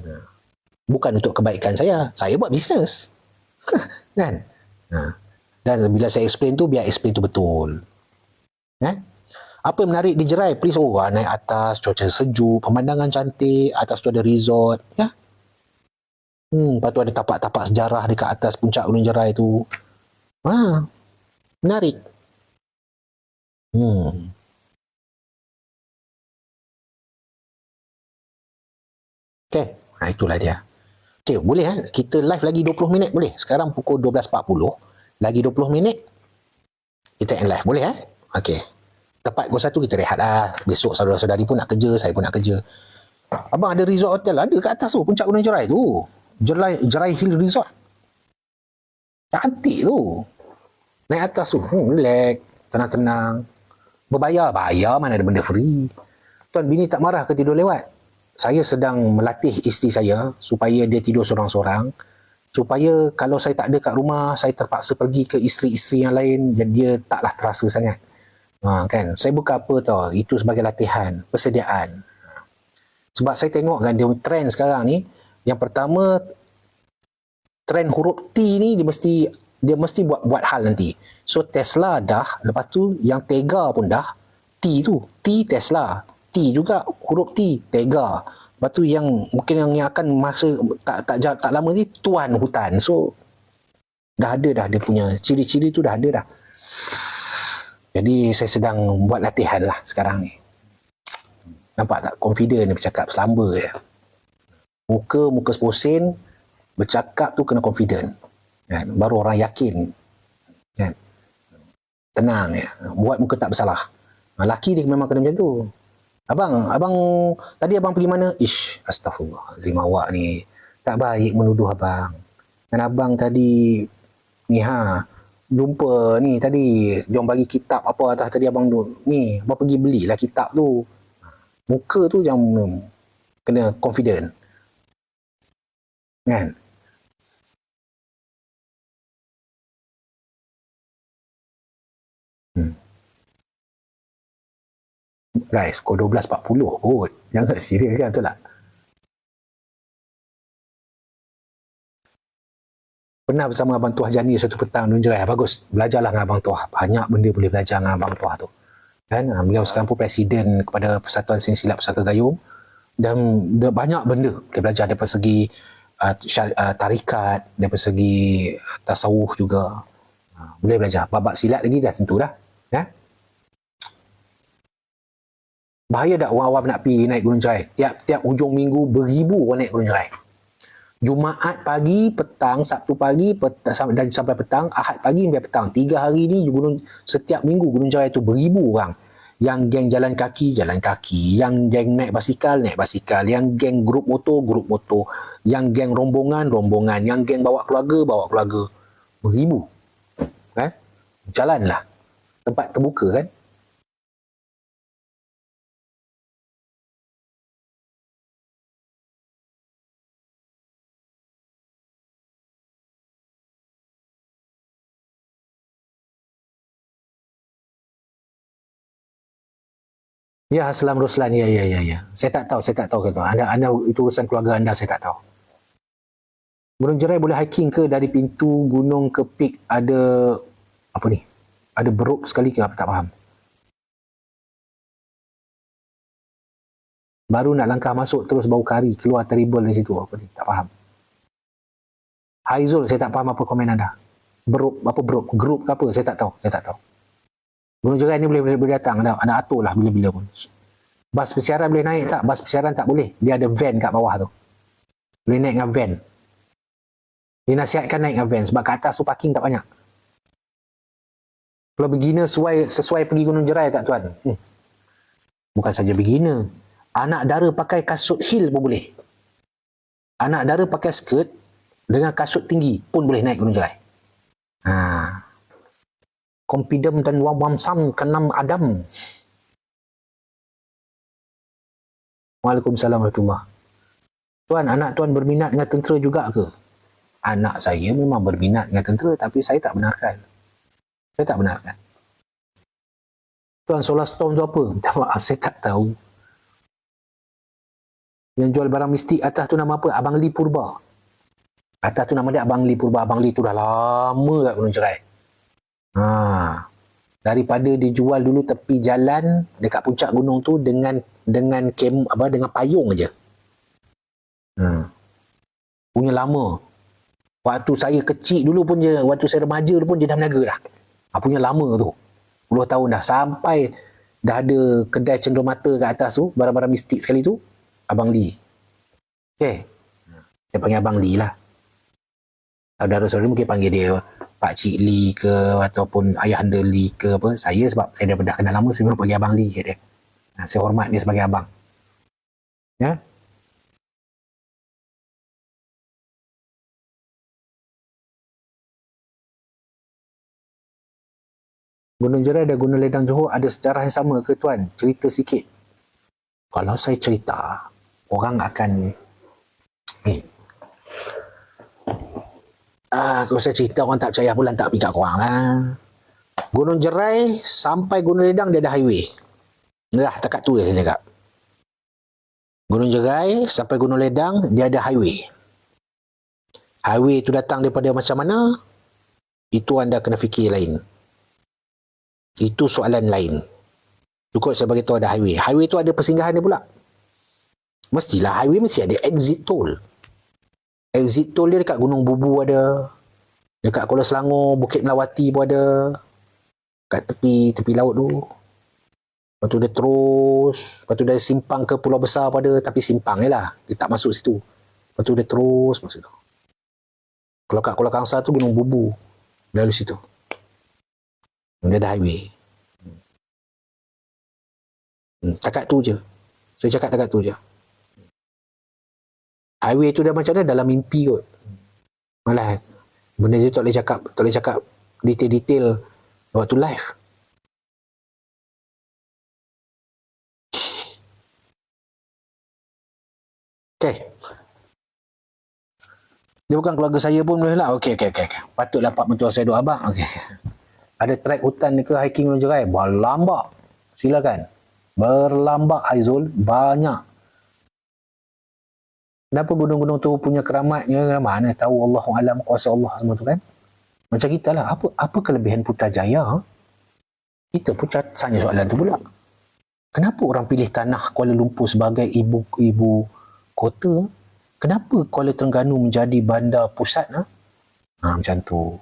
Bukan untuk kebaikan saya. Saya buat bisnes. Kan? Dan bila saya explain tu, biar explain tu betul. Apa yang menarik di Jerai? Please, naik atas, cuaca sejuk, pemandangan cantik, atas tu ada resort. Ya. Lepas tu ada tapak-tapak sejarah dekat atas puncak Gunung Jerai tu. Menarik. Okay. Itulah dia. Okay, boleh kita live lagi 20 minit boleh? Sekarang pukul 12.40. Lagi 20 minit kita end live. Boleh Okay. Tepat pukul 1 kita rehat lah. Besok saudara-saudari pun nak kerja, saya pun nak kerja. Abang ada resort hotel, ada kat atas tu, puncak Gunung Jerai tu. Jerai Hill Resort. Cantik tu. Naik atas tu, relax, tenang-tenang. Berbayar, mana ada benda free. Tuan bini tak marah ke tidur lewat? Saya sedang melatih isteri saya supaya dia tidur sorang-sorang. Supaya kalau saya tak ada kat rumah, saya terpaksa pergi ke isteri-isteri yang lain, jadi dia taklah terasa sangat. Kan? Saya buka apa tau, itu sebagai latihan, persediaan. Sebab saya tengok kan dia trend sekarang ni, yang pertama trend huruf T ni dia mesti buat hal nanti. So Tesla dah, lepas tu yang Tega pun dah, T tu, T Tesla, T juga huruf T, Tega. Lepas tu yang mungkin yang akan masa tak lama ni Tuan Hutan. So dah ada dia punya ciri-ciri tu dah ada dah. Jadi saya sedang buat latihan lah sekarang ni. Nampak tak? Confident dia bercakap, selamba je. Muka seposin, bercakap tu kena confident. Kan? Baru orang yakin. Kan? Tenang ya. Buat muka tak bersalah. Laki dia memang kena macam tu. Abang tadi abang pergi mana? Astaghfirullahalazim, awak ni tak baik menuduh abang. Dan abang tadi ni jumpa ni tadi diorang bagi kitab apa atas tadi abang ni abang pergi belilah kitab tu. Muka tu jangan kena confident. Kan? Guys, kau 12.40 kot. Jangan serius kan, betul tak? Pernah bersama Abang Tuah Jani satu petang Gunung Jerai. Bagus, belajarlah dengan Abang Tuah. Banyak benda boleh belajar dengan Abang Tuah tu. Kan? Beliau sekarang pun presiden kepada Persatuan Silsilat Pusaka Gayung. Dan banyak benda boleh belajar daripada segi tarikat, daripada segi tasawuf juga. Boleh belajar. Babak silat lagi dah tentu dah. Bahaya tak orang awam nak pergi naik Gunung Jerai? Tiap hujung minggu beribu orang naik Gunung Jerai. Jumaat pagi, petang, Sabtu pagi, dan sampai petang, Ahad pagi sampai petang. 3 hari ni setiap minggu Gunung Jerai tu beribu orang. Yang geng jalan kaki, yang geng naik basikal, yang geng grup motor, yang geng rombongan, yang geng bawa keluarga. Beribu. Kan? Jalanlah. Tempat terbuka kan? Ya, Aslam Ruslan. Ya. Saya tak tahu kata. Anda itu urusan keluarga anda, saya tak tahu. Gunung Jerai boleh hiking ke dari pintu gunung ke peak? Ada apa ni? Ada beruk sekali ke apa, tak faham. Baru nak langkah masuk terus bau kari keluar terrible dari situ, apa ni? Tak faham. Haizul, saya tak faham apa komen anda. Beruk grup ke apa? Saya tak tahu. Gunung Jerai ni boleh datang, ada atur lah bila-bila pun. Bas persiaran boleh naik tak? Bas persiaran tak boleh. Dia ada van kat bawah tu. Boleh naik dengan van. Dinasihatkan naik dengan van sebab kat atas tu parking tak banyak. Kalau beginner sesuai pergi Gunung Jerai tak tuan? Bukan saja beginner. Anak dara pakai kasut hill pun boleh. Anak dara pakai skirt dengan kasut tinggi pun boleh naik Gunung Jerai. Confident dan wamsam kenam Adam. Waalaikumsalam warahmatullahi. Tuan, anak tuan berminat dengan tentera juga ke? Anak saya memang berminat dengan tentera, tapi saya tak benarkan. Tuan, Solar Storm tu apa? Minta maaf, saya tak tahu. Yang jual barang mistik atas tu nama apa? Abang Li Purba. Atas tu nama dia Abang Li Purba. Abang Li tu dah lama kat Gunung Jerai. Daripada dijual dulu tepi jalan dekat puncak gunung tu dengan payung aja. Punya lama. Waktu saya kecil dulu pun je, waktu saya remaja dulu pun dia dah berniaga dah. Punya lama tu. 10 tahun dah. Sampai dah ada kedai cenderamata kat atas tu, barang-barang mistik sekali tu, Abang Li. Okay. Saya panggil Abang Li lah. Saudara-saudara mungkin panggil dia Pak Cik Li ke ataupun Ayahanda Li ke apa. Saya sebab saya dah kenal lama, saya memang panggil Abang Li kat dia. Saya hormat dia sebagai abang. Ya. Gunung Jerai dan Gunung Ledang Johor ada sejarah yang sama ke tuan? Cerita sikit. Kalau saya cerita, orang akan kalau saya cerita orang tak percaya, bulan tak pergi kat korang lah. Gunung Jerai sampai Gunung Ledang dia ada highway. Dah, takat tu saya cakap. Gunung Jerai sampai Gunung Ledang dia ada highway. Highway tu datang daripada macam mana? Itu anda kena fikir lain. Itu soalan lain. Cukup saya beritahu ada highway. Highway tu ada persinggahan dia pula. Mestilah highway mesti ada exit toll. Exit toll dia dekat Gunung Bubu ada. Dekat Kuala Selangor, Bukit Melawati pun ada. Kat tepi laut tu. Lepas tu dia terus. Lepas tu dia simpang ke Pulau Besar pun ada. Tapi simpang je lah. Dia tak masuk situ. Lepas tu dia terus masuk situ. Kalau kat Kuala Kangsar tu Gunung Bubu. Lalu situ. Dia ada highway. Takat tu je. Saya cakap takat tu je. Highway tu dah macam mana? Dalam mimpi kot. Malah benda tu tak boleh cakap detail-detail waktu live. Okay. Dia bukan keluarga saya pun boleh lah. Okay. Patutlah Pak Mentua saya doa abang. Okay. Ada trek hutan ke hiking Gunung Jerai? Berlambak. Silakan. Berlambak Aizul. Banyak. Kenapa gunung-gunung tu punya keramatnya? Mana tahu Allahu'alam kuasa Allah semua tu kan? Macam kita lah. Apa kelebihan Putrajaya? Kita pun tanya soalan tu pula. Kenapa orang pilih tanah Kuala Lumpur sebagai ibu kota? Kenapa Kuala Terengganu menjadi bandar pusat? Macam tu.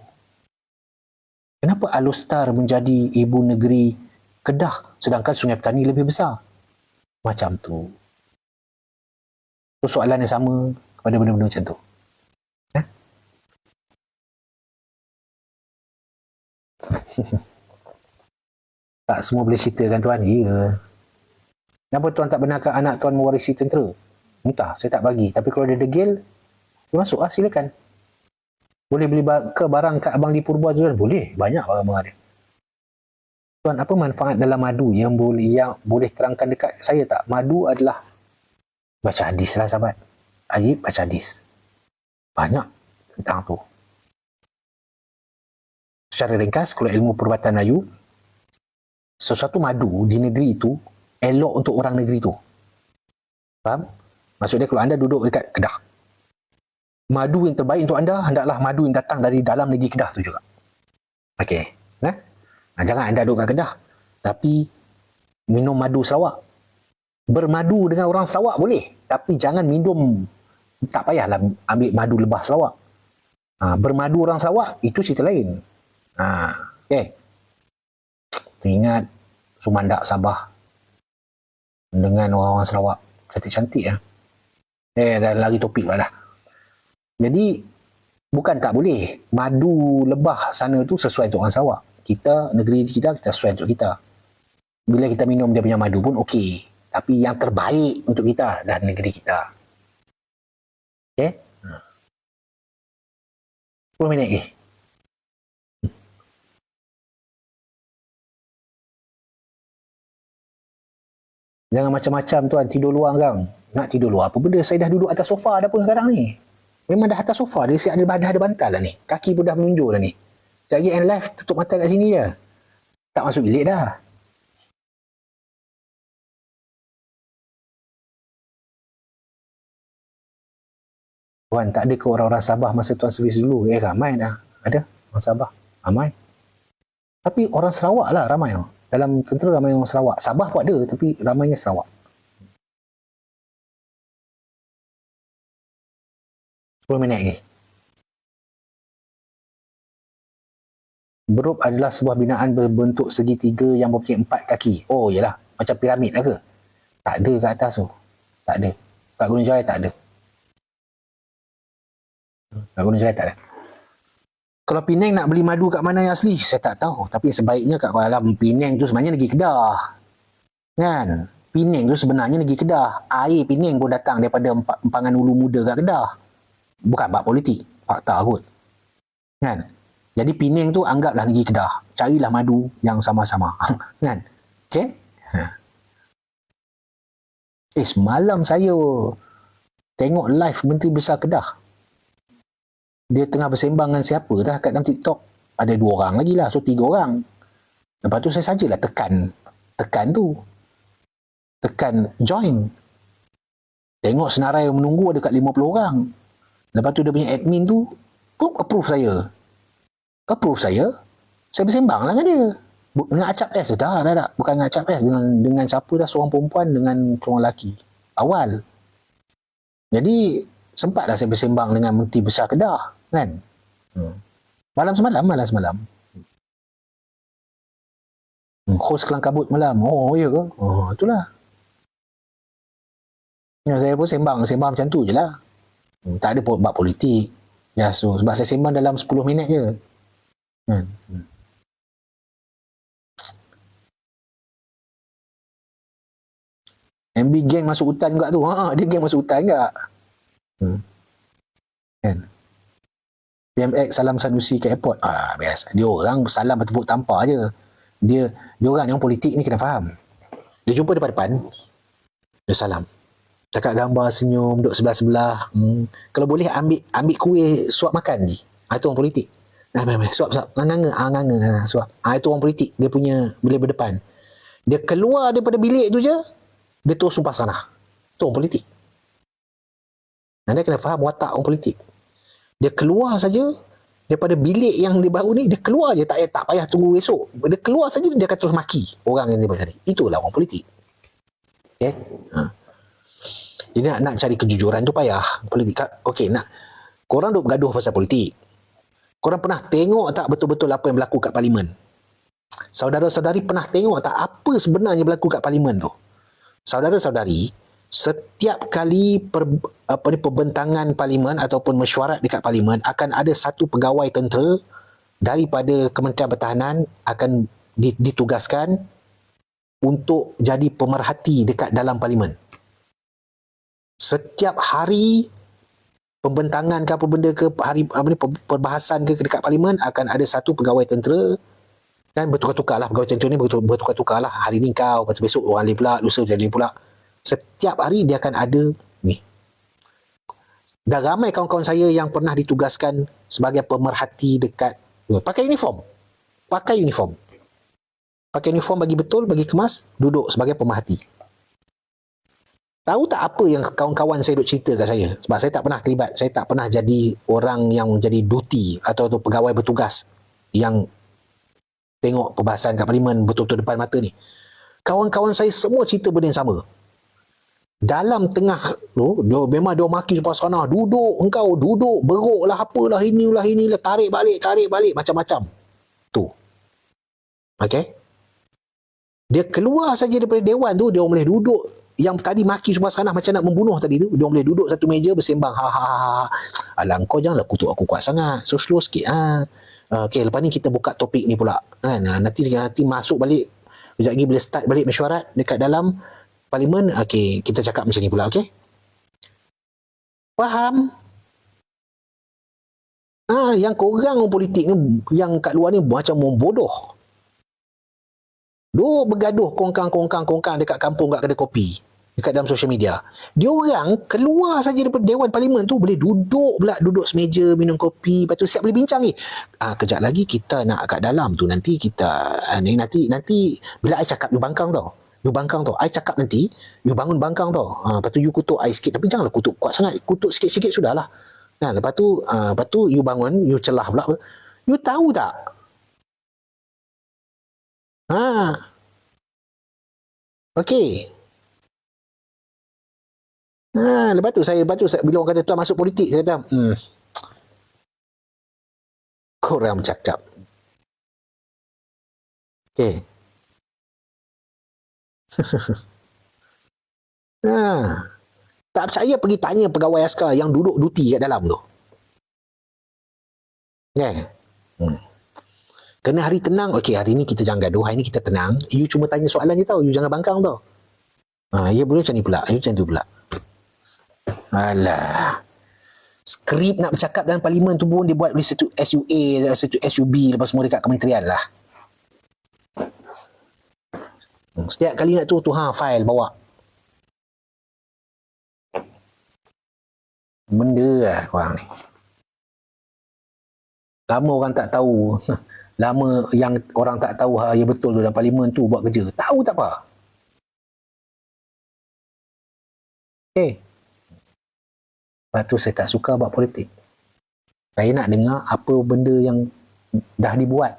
Kenapa Alostar menjadi ibu negeri Kedah sedangkan Sungai Petani lebih besar? Macam tu. Itu soalan yang sama kepada benda-benda macam tu. Tak semua boleh ceritakan tuan. Ya. Kenapa tuan tak benarkan anak tuan mewarisi tentera? Entah, saya tak bagi. Tapi kalau dia degil, dia masuk lah, silakan. Boleh beli ke barang kat Abang Li Purba tu kan? Boleh, banyak barang-barang dia. Tuan, apa manfaat dalam madu yang boleh terangkan dekat saya tak? Madu adalah baca hadis lah sahabat. Ajib baca hadis. Banyak tentang tu. Secara ringkas, kalau ilmu perubatan Melayu, sesuatu madu di negeri itu elok untuk orang negeri itu. Faham? Maksudnya kalau anda duduk dekat Kedah, madu yang terbaik untuk anda hendaklah madu yang datang dari dalam negeri Kedah tu juga. Okey. Jangan anda duduk kat Kedah tapi minum madu Sarawak. Bermadu dengan orang Sarawak boleh, tapi jangan minum, tak payahlah ambil madu lebah Sarawak. Bermadu orang Sarawak itu cerita lain. Okay. Teringat Sumandak Sabah dengan orang-orang Sarawak cantik-cantik ya. Dah lari topik lah. Jadi bukan tak boleh, madu lebah sana tu sesuai untuk orang Sarawak. Kita, negeri kita sesuai untuk kita. Bila kita minum dia punya madu pun okey. Tapi yang terbaik untuk kita dan negeri kita. Okey? 10 minit lagi. Jangan macam-macam tuan, tidur luar kan. Nak tidur luar apa benda? Saya dah duduk atas sofa dah pun sekarang ni. Memang dah atas sofa, dia siap ada bantal lah ni. Kaki pun dah menunjuk dah ni. Sekejap lagi end live, tutup mata kat sini je. Tak masuk bilik dah. Tuan, tak ada ke orang-orang Sabah masa tuan servis dulu? Ramai dah. Ada orang Sabah. Ramai. Tapi orang Sarawak lah ramai. Dalam tentera ramai orang Sarawak. Sabah pun ada, tapi ramainya Sarawak. 10 minit lagi. Berub adalah sebuah binaan berbentuk segitiga yang mempunyai 4 kaki. Oh, yalah. Macam piramid lah ke? Tak ada kat atas tu. Tak ada. Kat Gunung Jaya tak ada. Kat Gunung Jaya tak ada. Kalau Penang nak beli madu kat mana yang asli? Saya tak tahu. Tapi sebaiknya kat dalam Penang tu sebenarnya negeri Kedah. Kan? Penang tu sebenarnya negeri Kedah. Air Penang pun datang daripada empangan Ulu Muda kat Kedah. Bukan bab politik. Fakta kot. Kan? Jadi Penang tu anggaplah negeri Kedah. Carilah madu yang sama-sama. Kan? Okay? Semalam saya tengok live Menteri Besar Kedah. Dia tengah bersembang dengan siapa dah kat dalam TikTok. Ada 2 orang lagi lah. So 3 orang. Lepas tu saya sajalah tekan tu. Tekan join. Tengok senarai menunggu ada kat 50 orang. Lepas tu dia punya admin tu approve saya. Saya bersembang lah dengan dia. Dengan Acap S tu. Tak. Bukan dengan Acap S. Dengan siapa dah, seorang perempuan dengan seorang lelaki. Awal. Jadi sempatlah saya bersembang dengan Menteri Besar Kedah. Kan? Malam semalam. Host Kelang Kabut malam. Oh, ya ke? Oh, itulah. Ya, saya pun sembang macam tu je lah. Tak ada bab politik. Ya, so, sebab saya sembang dalam 10 minit je. Kan? MB gang masuk hutan juga tu. Dia gang masuk hutan juga. Kan? PMX salam Sanusi ke airport. Biasa. Dia orang salam bertepuk tampar je. Dia orang yang politik ni kena faham. Dia jumpa depan-depan. Dia salam. Cakap gambar senyum, duduk sebelah-sebelah. Kalau boleh ambil kuih suap makan je. Itu orang politik. Suap. Nganga. Suap. Itu orang politik. Dia punya bila berdepan. Dia keluar daripada bilik tu je. Dia terus sumpah sana. Itu orang politik. Anda kena faham watak orang politik. Dia keluar saja daripada bilik yang dia baru ni, dia keluar je, tak payah tunggu esok. Dia keluar saja, dia akan terus maki orang yang dia tadi. Itulah orang politik. Okay? Jadi nak cari kejujuran tu payah. Politik. Okay, korang duk bergaduh pasal politik. Korang pernah tengok tak betul-betul apa yang berlaku kat parlimen? Saudara-saudari pernah tengok tak apa sebenarnya berlaku kat parlimen tu? Saudara-saudari, setiap kali perbentangan parlimen ataupun mesyuarat dekat parlimen akan ada satu pegawai tentera daripada Kementerian Pertahanan akan ditugaskan untuk jadi pemerhati dekat dalam parlimen. Setiap hari pembentangan ke apa benda ke perbahasan ke dekat parlimen akan ada satu pegawai tentera, kan bertukar-tukar lah pegawai tentera ni, bertukar-tukar lah. Hari ni kau, besok orang lain pula, lusa jadi pula. Setiap hari dia akan ada ni. Dah ramai kawan-kawan saya yang pernah ditugaskan sebagai pemerhati dekat, pakai uniform bagi betul, bagi kemas, duduk sebagai pemerhati. Tahu tak apa yang kawan-kawan saya duk cerita kat saya? Sebab saya tak pernah terlibat, saya tak pernah jadi orang yang jadi duty atau pegawai bertugas yang tengok perbahasan kat parlimen betul-betul depan mata ni. Kawan-kawan saya semua cerita benda yang sama. Dalam tengah tu, memang dia maki supaya sana, duduk, beruk lah, apalah, inilah, tarik balik, macam-macam. Tu. Okay? Dia keluar saja daripada dewan tu, dia boleh duduk, yang tadi maki supaya sana macam nak membunuh tadi tu, dia boleh duduk satu meja bersembang, alah kau janganlah kutuk aku kuat sangat, so slow sikit. Okay, lepas ni kita buka topik ni pula. Nanti masuk balik, sekejap lagi bila start balik mesyuarat dekat dalam parlimen, okay, kita cakap macam ni pula, okay? Faham? Yang korang orang politik ni, yang kat luar ni macam orang bodoh. Duk bergaduh kongkang dekat kampung, kat kedai kopi, dekat dalam social media. Dia orang keluar saja daripada Dewan Parlimen tu, boleh duduk semeja, minum kopi, lepas tu siap boleh bincang ni. Kejap lagi kita nak kat dalam tu, nanti kita nanti bila I cakap you bangkang tau. I cakap nanti you bangun bangkang tau. Lepas tu you kutuk I sikit, tapi janganlah kutuk kuat sangat. Kutuk sikit-sikit sudahlah. Lepas tu you bangun, you celah pula. You tahu tak? Okey. Lepas tu saya bila orang kata tuan masuk politik, saya kata, korang bercakap. Okey. Tak percaya, pergi tanya pegawai askar yang duduk duty kat dalam tu. Kena hari tenang, okey, hari ni kita jangan gaduh, hari ni kita tenang, you cuma tanya soalan je tau, you jangan bangkang tau. Ya boleh macam ni pula, you macam tu pula. Alah, skrip nak bercakap dalam parlimen tu pun dia buat oleh satu SUA, satu SUB, lepas semua dekat kementerian lah. Setiap kali nak tu file bawa. Benda lah korang ni. Lama orang tak tahu. Lama yang orang tak tahu ya betul tu dalam parlimen tu buat kerja. Tahu tak apa. Lepas tu saya tak suka buat politik. Saya nak dengar apa benda yang dah dibuat.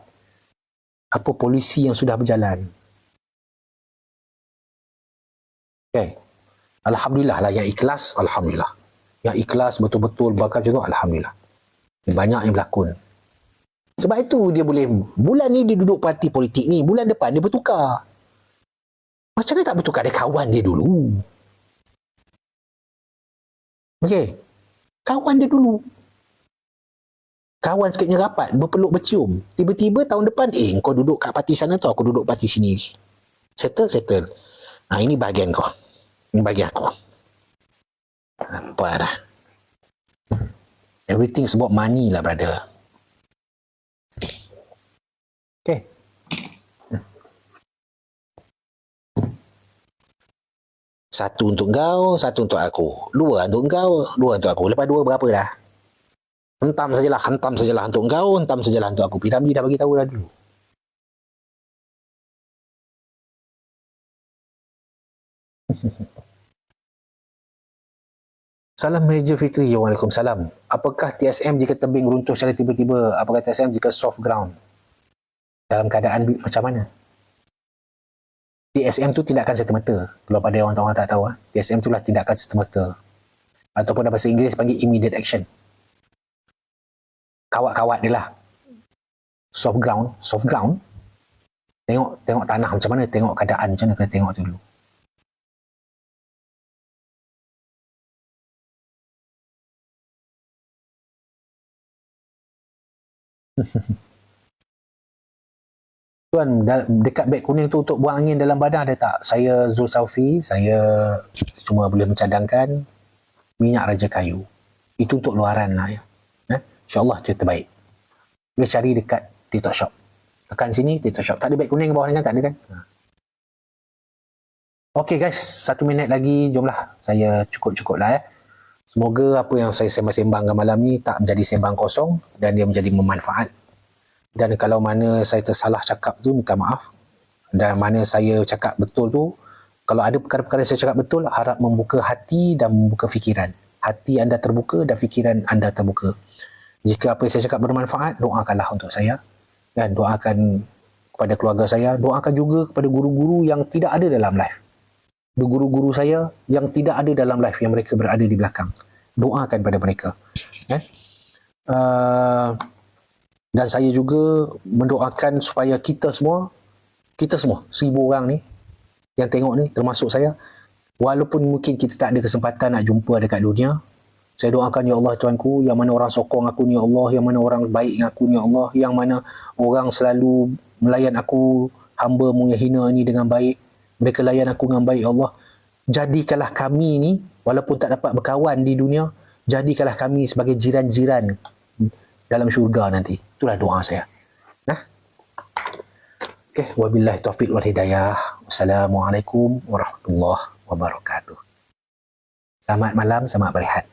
Apa polisi yang sudah berjalan. Alhamdulillah lah, yang ikhlas, alhamdulillah. Yang ikhlas betul-betul bakal macam tu, alhamdulillah. Banyak yang berlakon. Sebab itu dia boleh, bulan ni dia duduk parti politik ni, bulan depan dia bertukar. Macam mana tak bertukar? Dia kawan dia dulu. Okey. Kawan dia dulu. Kawan sikitnya rapat, berpeluk bercium. Tiba-tiba tahun depan, kau duduk kat parti sana tu, aku duduk parti sini. Settle. Ini bahagian kau. Ini bahagian aku. Apa dah. Everything is about money lah, brother. Okay. Satu untuk kau, satu untuk aku. Dua untuk kau, dua untuk aku. Lepas dua berapa dah? Hentam sajalah untuk kau, hentam sajalah untuk aku. Piramli dah bagi tahu dah dulu. Salam Major Fitri. Waalaikumsalam. Apakah TSM jika tebing runtuh secara tiba-tiba? Apakah TSM jika soft ground? Dalam keadaan macam mana? TSM tu tindakan serta-merta. Kalau pada orang tak tahu, TSM tu lah tindakan serta-merta. Ataupun dalam bahasa Inggeris panggil immediate action. Kawat-kawat dia lah. Soft ground. Tengok tanah macam mana, tengok keadaan macam mana, kena tengok tu dulu. Tuan, dekat beg kuning tu untuk buang angin dalam badan ada tak? Saya Zul Saufi, saya cuma boleh mencadangkan minyak raja kayu. Itu untuk luaran lah ya. InsyaAllah itu terbaik. Boleh cari dekat TikTok Shop. Tekan sini TikTok Shop. Tak ada beg kuning bawah ni kan? Tak ada kan? Okay guys, 1 minit lagi. Jomlah, saya cukup-cukup lah ya. Semoga apa yang saya sembang-sembangkan malam ni tak menjadi sembang kosong dan dia menjadi memanfaat. Dan kalau mana saya tersalah cakap tu, minta maaf. Dan mana saya cakap betul tu, kalau ada perkara-perkara saya cakap betul, harap membuka hati dan membuka fikiran. Hati anda terbuka dan fikiran anda terbuka. Jika apa yang saya cakap bermanfaat, doakanlah untuk saya. Dan doakan kepada keluarga saya. Doakan juga kepada guru-guru yang tidak ada dalam live. Guru-guru saya yang tidak ada dalam live, yang mereka berada di belakang. Doakan pada mereka. Dan saya juga mendoakan supaya kita semua 1000 orang ni yang tengok ni, termasuk saya, walaupun mungkin kita tak ada kesempatan nak jumpa dekat dunia, saya doakan, ya Allah Tuanku, yang mana orang sokong aku ni, ya Allah, yang mana orang baik dengan aku ni, ya Allah, yang mana orang selalu melayan aku, hamba-Mu yang hina ni dengan baik, mereka layan aku dengan baik, ya Allah. Jadikanlah kami ni, walaupun tak dapat berkawan di dunia, jadikanlah kami sebagai jiran-jiran dalam syurga nanti. Itulah doa saya. Nah. Okey, wabillahi taufiq wal hidayah. Wassalamualaikum warahmatullahi wabarakatuh. Selamat malam, selamat berehat.